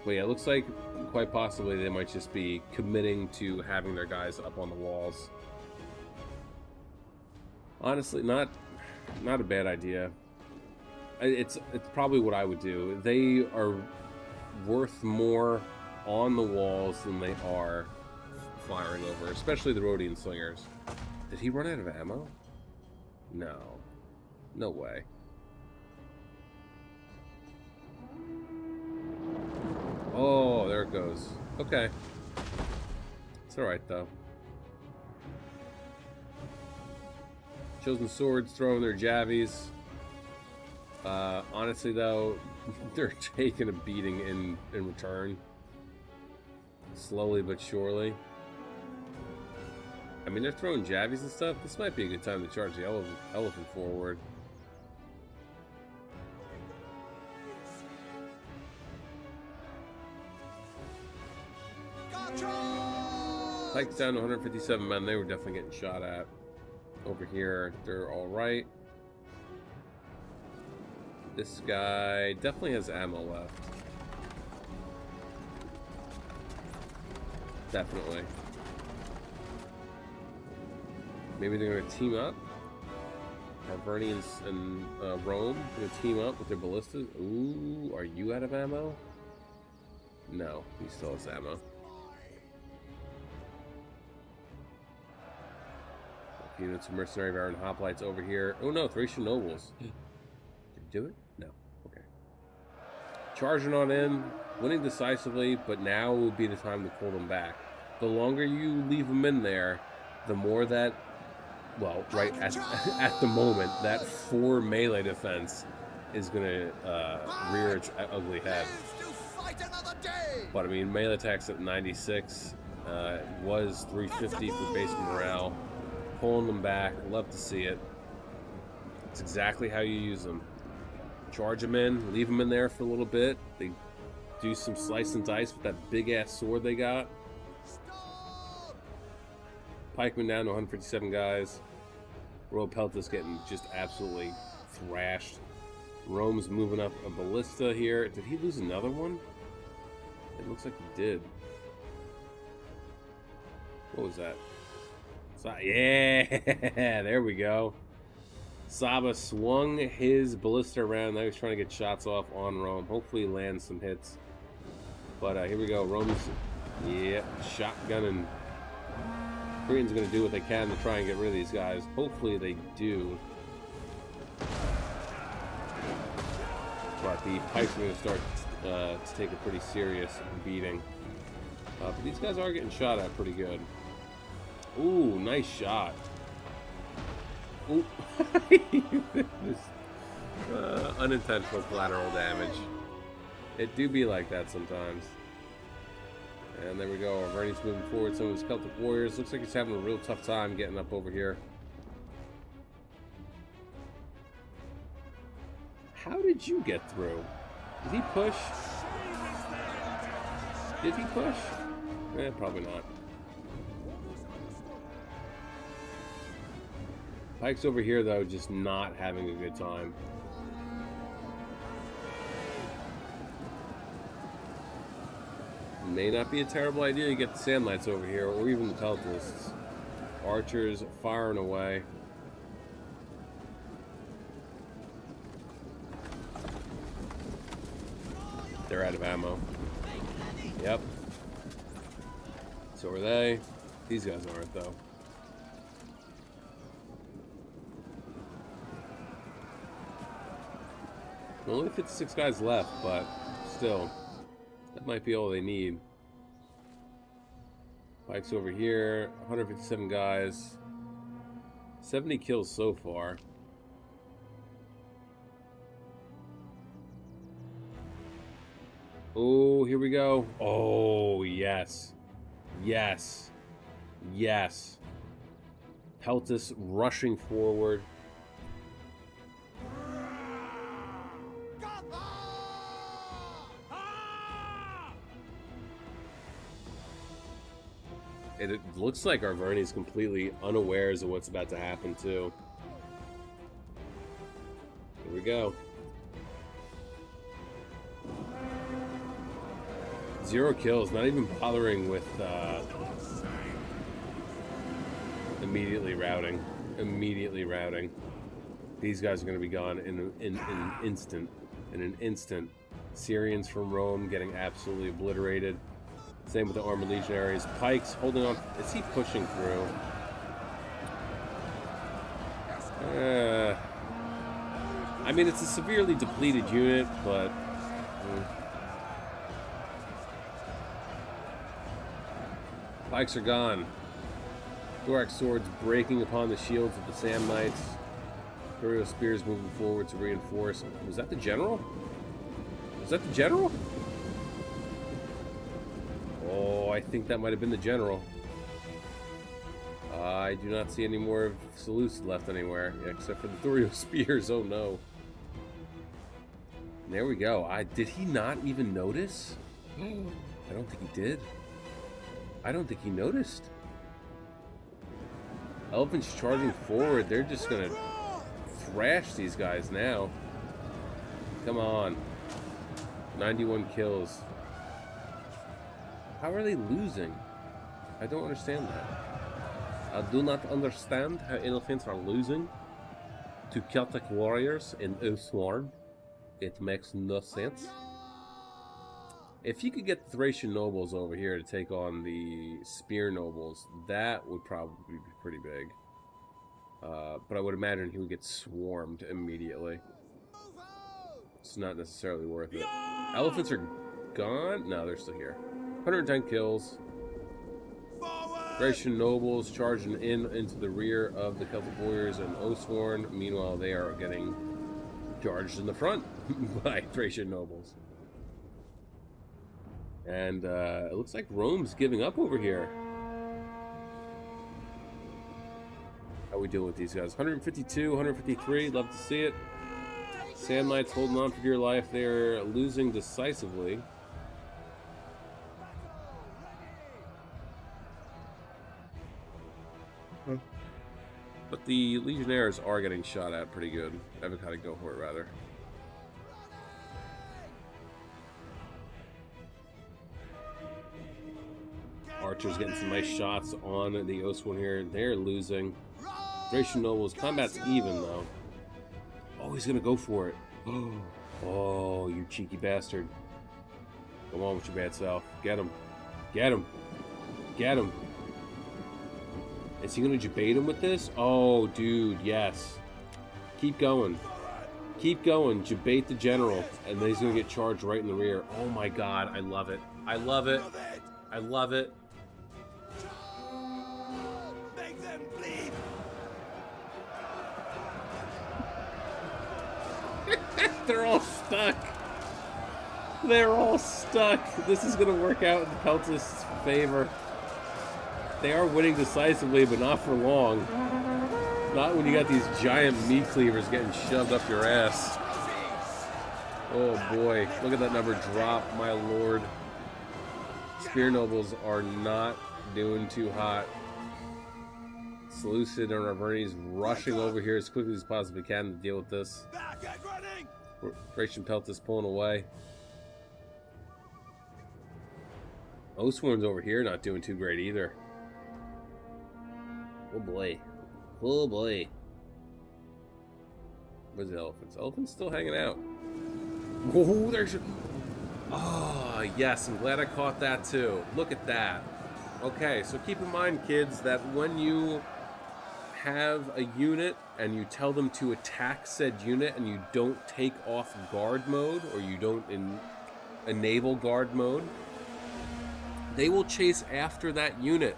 But yeah, it looks like quite possibly they might just be committing to having their guys up on the walls. Honestly, not a bad idea. It's probably what I would do. They are worth more on the walls than they are firing over, especially the Rhodian slingers. Did he run out of ammo? No. No way. Oh, there it goes. Okay. It's alright, though. Chosen Swords throwing their javies. Honestly, though, they're taking a beating in return. Slowly but surely. I mean, they're throwing javies and stuff. This might be a good time to charge the elephant forward. Pike's down to 157 men. They were definitely getting shot at. Over here, they're all right. This guy definitely has ammo left. Definitely. Maybe they're going to team up. Arverni and Rome going to team up with their ballistas. Ooh, are you out of ammo? No, he still has ammo. Units of mercenary Baron hoplites over here. Oh no, Thracian nobles. Did you do it? No. Okay. Charging on in, winning decisively, but now would be the time to pull them back. The longer you leave them in there, the more that, well, right at the moment, that 4 melee defense is going to rear its ugly head. But I mean, melee attacks at 96 was 350 for base morale. Pulling them back, love to see it. It's exactly how you use them. Charge them in, leave them in there for a little bit. They do some slice and dice with that big ass sword they got. Pikemen down to 157 guys. Royal Pelta's getting just absolutely thrashed. Rome's moving up a ballista here. Did he lose another one? It looks like he did. What was that? Yeah, there we go. Sabas swung his ballista around. Now he's trying to get shots off on Rome. Hopefully he lands some hits. But here we go. Rome's, yeah, shotgunning. Koreans are going to do what they can to try and get rid of these guys. Hopefully they do. But the Pikes are going to start to take a pretty serious beating. But these guys are getting shot at pretty good. Ooh, nice shot. Ooh. Unintentional collateral damage. It do be like that sometimes. And there we go. Arverni's moving forward. Some of his Celtic warriors. Looks like he's having a real tough time getting up over here. How did you get through? Did he push? Did he push? Probably not. Pike's over here, though, just not having a good time. May not be a terrible idea to get the Sandlights over here, or even the Peltists. Archers firing away. They're out of ammo. Yep. So are they. These guys aren't, though. Only 56 guys left, but still, that might be all they need. Pike's over here. 157 guys. 70 kills so far. Oh, here we go. Oh, yes. Yes. Yes. Peltis rushing forward. It looks like Arverni's completely unawares of what's about to happen, too. Here we go. 0 kills, not even bothering with immediately routing. Immediately routing. These guys are going to be gone in an instant. In an instant. Syrians from Rome getting absolutely obliterated. Same with the Armored Legionaries. Pike's holding on. Is he pushing through? I mean, it's a severely depleted unit, but... Pikes are gone. Thorax swords breaking upon the shields of the Sam Knights. Thorial spears moving forward to reinforce. Was that the general? Was that the general? Oh, I think that might have been the general. I do not see any more of Seleucid left anywhere, except for the Thorial spears. Oh no. There we go. Did he not even notice? I don't think he did. I don't think he noticed. Elephants charging forward. They're just gonna thrash these guys now. Come on. 91 kills. How are they losing? I don't understand that. I do not understand how elephants are losing to Celtic warriors in Oathsworn. It makes no sense. If you could get the Thracian nobles over here to take on the spear nobles, that would probably be pretty big. But I would imagine he would get swarmed immediately. It's not necessarily worth it. Elephants are gone? No, they're still here. 110 kills. Thracian nobles charging into the rear of the Celtic warriors and Oathsworn. Meanwhile, they are getting charged in the front by Thracian nobles. And it looks like Rome's giving up over here. How we doing with these guys? 152, 153. Love to see it. Sand Knights holding on for dear life. They're losing decisively. But the Legionnaires are getting shot at pretty good. I've got to go for it, rather. Archer's getting some nice shots on the Oathsworn here. They're losing. Thracian Nobles. Combat's even, though. Oh, he's going to go for it. Oh, you cheeky bastard. Come on with your bad self. Get him. Get him. Get him. Is he going to debate him with this? Oh, dude, yes. Keep going. Keep going. Debate the general. And then he's going to get charged right in the rear. Oh, my God. I love it. I love it. I love it. Make them bleed. They're all stuck. They're all stuck. This is going to work out in the Peltis' favor. They are winning decisively, but not for long. Not when you got these giant meat cleavers getting shoved up your ass. Oh boy, look at that number drop, my lord. Spear nobles are not doing too hot. Seleucid and Arverni's rushing over here as quickly as possibly can to deal with this. Thracian Peltis pulling away. Oathsworn's over here not doing too great either. Oh boy. Oh boy. Where's the elephants? Elephants still hanging out. Whoa, there's... Oh, yes, I'm glad I caught that too. Look at that. Okay, so keep in mind, kids, that when you have a unit and you tell them to attack said unit and you don't take off guard mode, or you don't enable guard mode, They will chase after that unit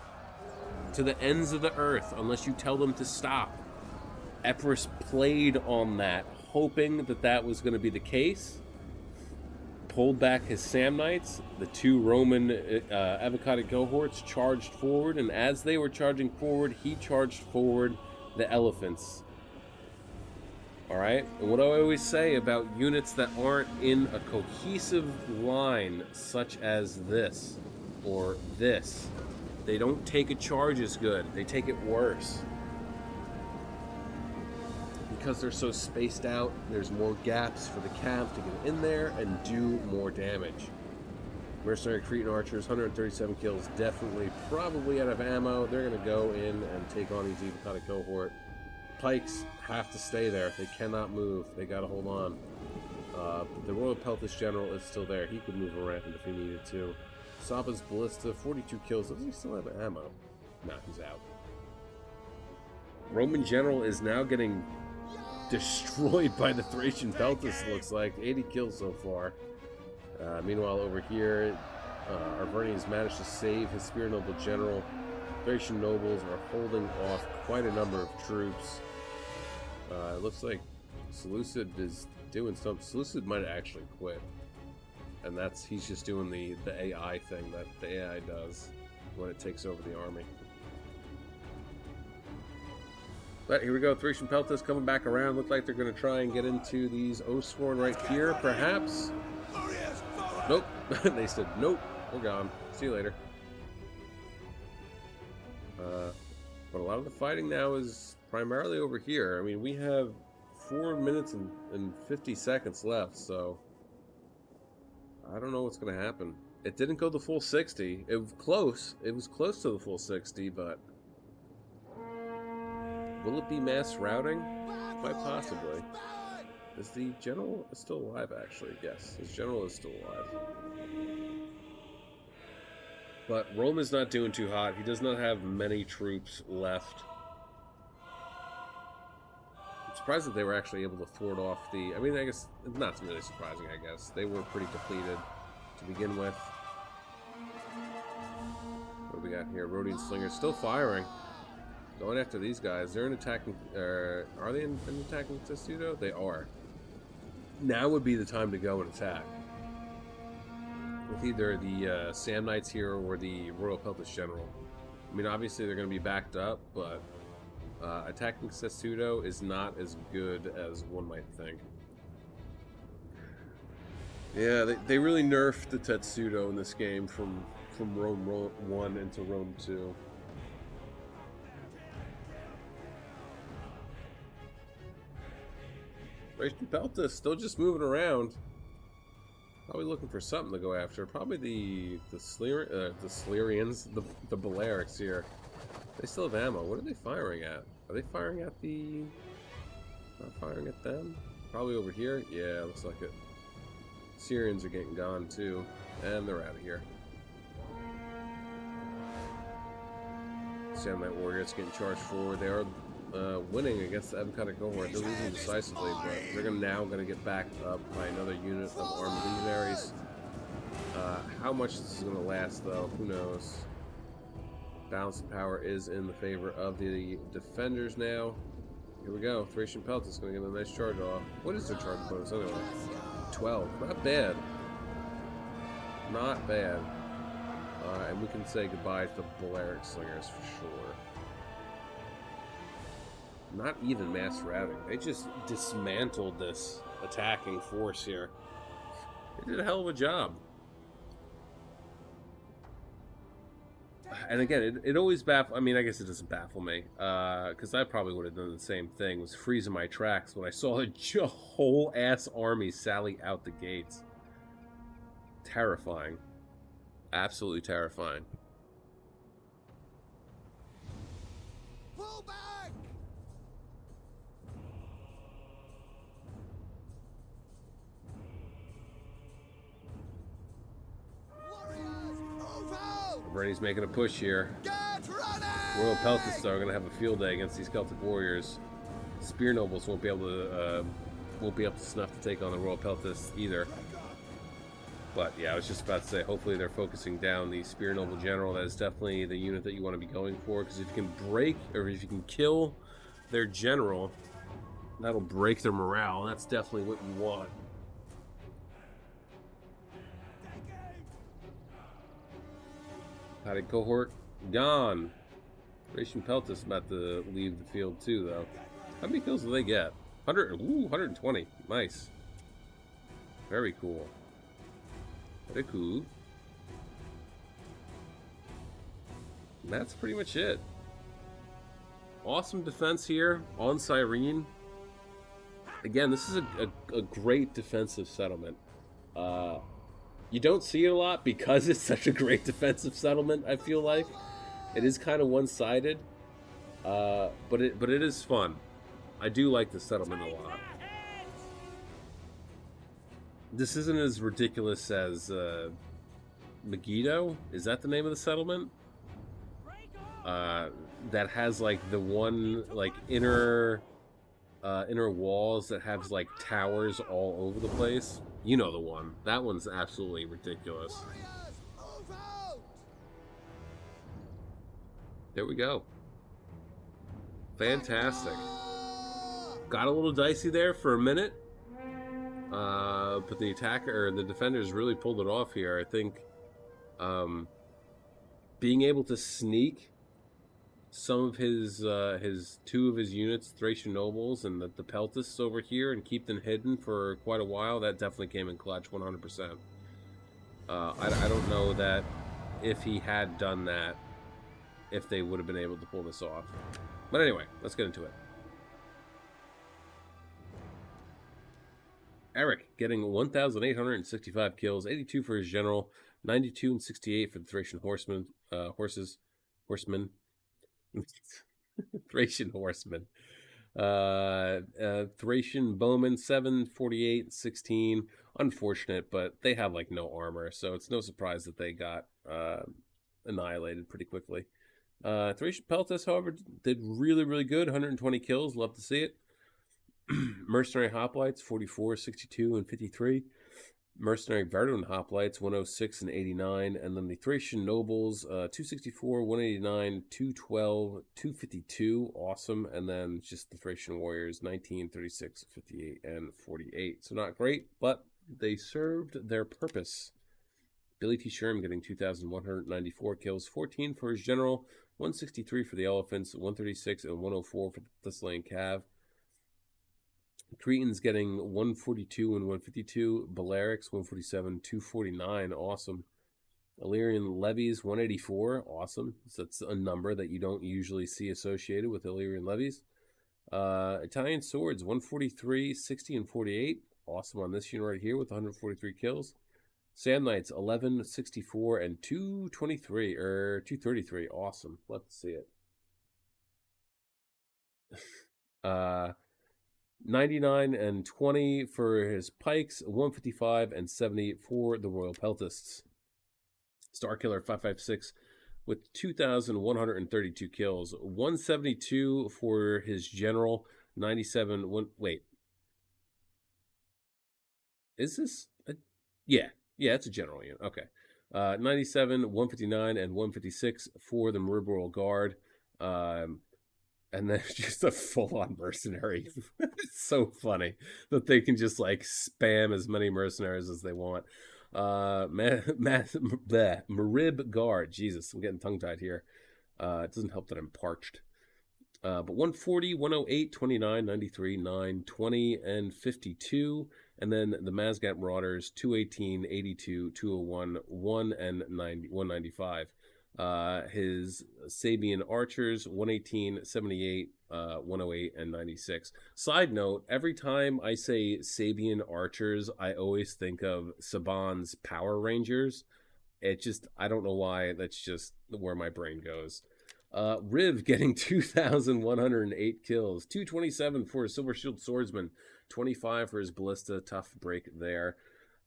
to the ends of the earth unless you tell them to stop. Epirus played on that, hoping that that was going to be the case. Pulled back his Samnites. The two Roman avocado cohorts charged forward, and as they were charging forward, he charged forward the elephants. Alright? And what I always say about units that aren't in a cohesive line, such as this, or this, they don't take a charge as good. They take it worse. Because they're so spaced out, there's more gaps for the cav to get in there and do more damage. Mercenary Cretan Archers, 137 kills, definitely, probably out of ammo. They're going to go in and take on these avocado cohort. Pikes have to stay there. They cannot move. They got to hold on. The Royal Peltis General is still there. He could move around if he needed to. Sabas Ballista, 42 kills. Does he still have ammo? No, he's out. Roman General is now getting destroyed by the Thracian Peltis, looks like. 80 kills so far. Meanwhile, over here, Arvernius managed to save his Spear Noble General. Thracian nobles are holding off quite a number of troops. It looks like Seleucid is doing something. Seleucid might actually quit. And he's just doing the AI thing that the AI does when it takes over the army. But here we go, Thracian Peltis coming back around. Look like they're going to try and get into these Oathsworn right here, perhaps. Nope. They said, nope, we're gone. See you later. But a lot of the fighting now is primarily over here. I mean, we have 4 minutes and 50 seconds left, so I don't know what's going to happen. It didn't go the full 60. It was close. It was close to the full 60, but will it be mass routing? Quite possibly. Is the general still alive, actually? Yes, his general is still alive. But Rome is not doing too hot. He does not have many troops left. I'm surprised that they were actually able to thwart off the... I mean, I guess it's not really surprising, I guess. They were pretty depleted to begin with. What do we got here? Rhodian Slingers still firing. Going after these guys. They're in attacking... are they in attacking Testudo? They are. Now would be the time to go and attack. With either the Samnites here or the Royal Peltis General. I mean, obviously they're going to be backed up, but attacking Testudo is not as good as one might think. Yeah, they really nerfed the Testudo in this game from Rome 1 into Rome 2. Thracian Peltis still just moving around. Probably looking for something to go after. Probably the Slerians, the Balearics here. They still have ammo. What are they firing at? Are they firing at the... Not firing at them? Probably over here? Yeah, looks like it. Syrians are getting gone too. And they're out of here. Samnite Warriors getting charged forward. They are winning against the avocado cohort. They're losing decisively, but they're now going to get backed up by another unit of armed legionaries. How much this is going to last, though, who knows. Balance of power is in the favor of the defenders now. Here we go. Thracian Peltis is going to get a nice charge off. What is their charge bonus anyway? 12. Not bad. Not bad. And we can say goodbye to the Balearic Slingers for sure. Not even mass routing. They just dismantled this attacking force here. They did a hell of a job. And again, it always baffles... I mean, I guess it doesn't baffle me. Because I probably would have done the same thing. Was freezing my tracks when I saw a whole-ass army sally out the gates. Terrifying. Absolutely terrifying. Pull back! Bernie's making a push here. Get running! Royal Peltis are going to have a field day against these Celtic warriors. Spear nobles won't be able to snuff to take on the Royal Peltis either. But yeah, I was just about to say, hopefully they're focusing down the Spear Noble General. That is definitely the unit that you want to be going for, because if you can break, or if you can kill their general, that'll break their morale. That's definitely what you want. Patted cohort gone. Ration Peltis about to leave the field too, though. How many kills do they get? 100. Ooh, 120. Nice. Very cool. Very cool. And that's pretty much it. Awesome defense here on Cyrene. Again, this is a great defensive settlement. You don't see it a lot because it's such a great defensive settlement, I feel like. It is kind of one-sided, but it is fun. I do like the settlement a lot. This isn't as ridiculous as Megiddo. Is that the name of the settlement? That has like the one like inner walls that has like towers all over the place. You know the one. That one's absolutely ridiculous. There we go. Fantastic. Got a little dicey there for a minute. But the attacker, or the defenders, really pulled it off here. I think being able to sneak some of his two of his units, Thracian Nobles, and the Peltis over here, and keep them hidden for quite a while, that definitely came in clutch, 100%. I don't know that if he had done that, if they would have been able to pull this off. But anyway, let's get into it. Eric getting 1,865 kills, 82 for his general, 92 and 68 for the Thracian horsemen. Thracian horsemen. Thracian bowmen, 7, 48, 16. Unfortunate, but they have like no armor, so it's no surprise that they got annihilated pretty quickly. Thracian Peltis, however, did really, really good. 120 kills. Love to see it. Mercenary Hoplites, 44, 62, and 53. Mercenary Verdun Hoplites, 106 and 89. And then the Thracian Nobles, 264, 189, 212, 252. Awesome. And then just the Thracian Warriors, 19, 36, 58, and 48. So not great, but they served their purpose. Billy T. Sherm getting 2,194 kills, 14 for his general, 163 for the Elephants, 136 and 104 for the Thessalian Cav. Cretans getting 142 and 152. Balearics 147, 249. Awesome. Illyrian levies 184. Awesome. So that's a number that you don't usually see associated with Illyrian levies. Italian swords 143, 60, and 48. Awesome on this unit right here with 143 kills. Sand Knights 11, 64, and 223 or 233. Awesome. Let's see it. 99 and 20 for his pikes, 155 and 70 for the Royal Peltists. Starkiller 556 with 2,132 kills, 172 for his general, 97. Wait, is this? Yeah, it's a general unit. Okay, 97, 159, and 156 for the Marib Royal Guard. And then just a full-on mercenary. It's so funny that they can just like spam as many mercenaries as they want. Marib Guard. Jesus, I'm getting tongue-tied here. It doesn't help that I'm parched. But 140, 108, 29, 93, 9, 20, and 52. And then the Mazgat Marauders, 218, 82, 201, 1, and 90, 195. His Sabian Archers, 118, 78, 108, and 96. Side note, every time I say Sabian Archers, I always think of Saban's Power Rangers. I don't know why, that's just where my brain goes. Riv getting 2,108 kills, 227 for his Silver Shield Swordsman, 25 for his Ballista, tough break there.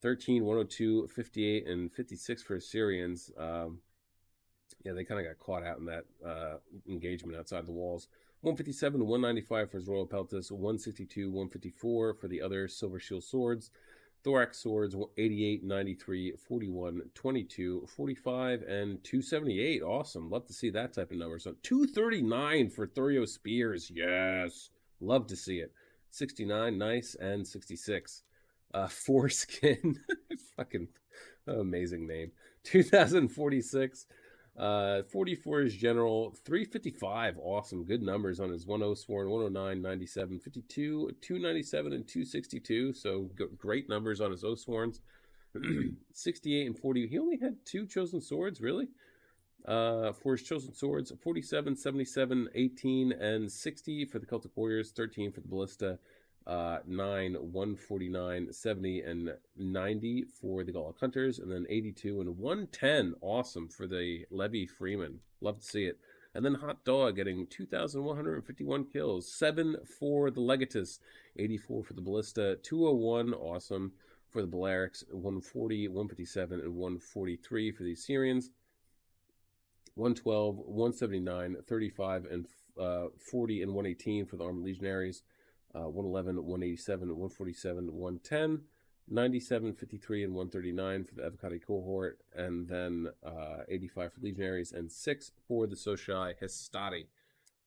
13, 102, 58, and 56 for his Syrians. Yeah, they kind of got caught out in that engagement outside the walls. 157 to 195 for his Royal Peltis, 162, 154 for the other Silver Shield Swords. Thorax swords 88, 93, 41, 22, 45, and 278. Awesome. Love to see that type of number. So 239 for Thurio spears. Yes. Love to see it. 69, nice, and 66. Foreskin. Fucking amazing name. 2046. 44 is general. 355. Awesome. Good numbers on his 10 sworn, 109, 97, 52, 297, and 262. So great numbers on his O sworns. 68 and 40. He only had 2 chosen swords, really? For his chosen swords, 47, 77, 18, and 60 for the Celtic Warriors, 13 for the Ballista, 9, 149, 70, and 90 for the Gallic Hunters, and then 82 and 110. Awesome for the Levy Freeman. Love to see it. And then Hot Dog getting 2,151 kills, 7 for the Legatus, 84 for the Ballista, 201. Awesome for the Balearics, 140, 157, and 143 for the Assyrians. 112, 179, 35, and 40, and 118 for the Armed Legionaries. 111, 187, 147, 110, 97, 53, and 139 for the Evocati cohort, and then 85 for Legionaries, and 6 for the Socii Hastati.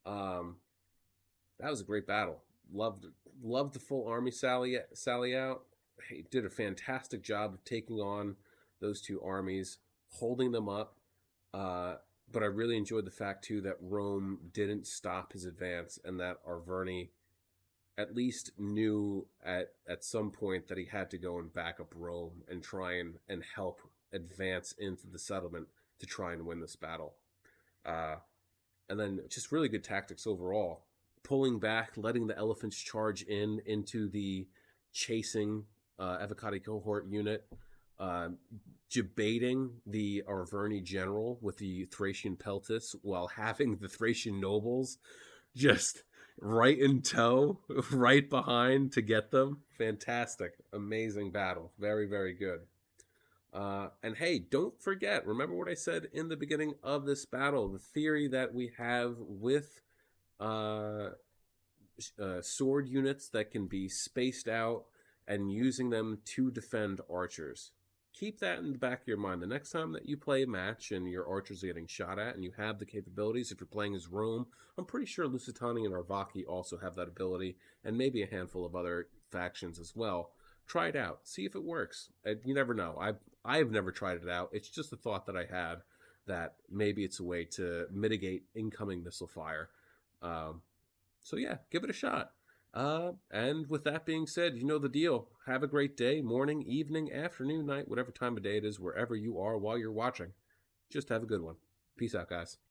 That was a great battle. Loved the full army sally out. He did a fantastic job of taking on those 2 armies, holding them up. But I really enjoyed the fact, too, that Rome didn't stop his advance, and that Arverni at least knew at some point that he had to go and back up Rome and try and help advance into the settlement to try and win this battle. And then just really good tactics overall. Pulling back, letting the elephants charge into the chasing Evocati cohort unit, debating the Arverni general with the Thracian Peltis while having the Thracian nobles just right in tow, right behind to get them. Fantastic. Amazing battle. Very, very good. And hey, don't forget, remember what I said in the beginning of this battle, the theory that we have with sword units that can be spaced out and using them to defend archers. Keep that in the back of your mind. The next time that you play a match and your archers are getting shot at and you have the capabilities, if you're playing as Rome, I'm pretty sure Lusitani and Arvaki also have that ability, and maybe a handful of other factions as well. Try it out. See if it works. You never know. I've never tried it out. It's just a thought that I had that maybe it's a way to mitigate incoming missile fire. So yeah, give it a shot. And with that being said, you know the deal. Have a great day, morning, evening, afternoon, night, whatever time of day it is, wherever you are while you're watching. Just have a good one. Peace out, guys.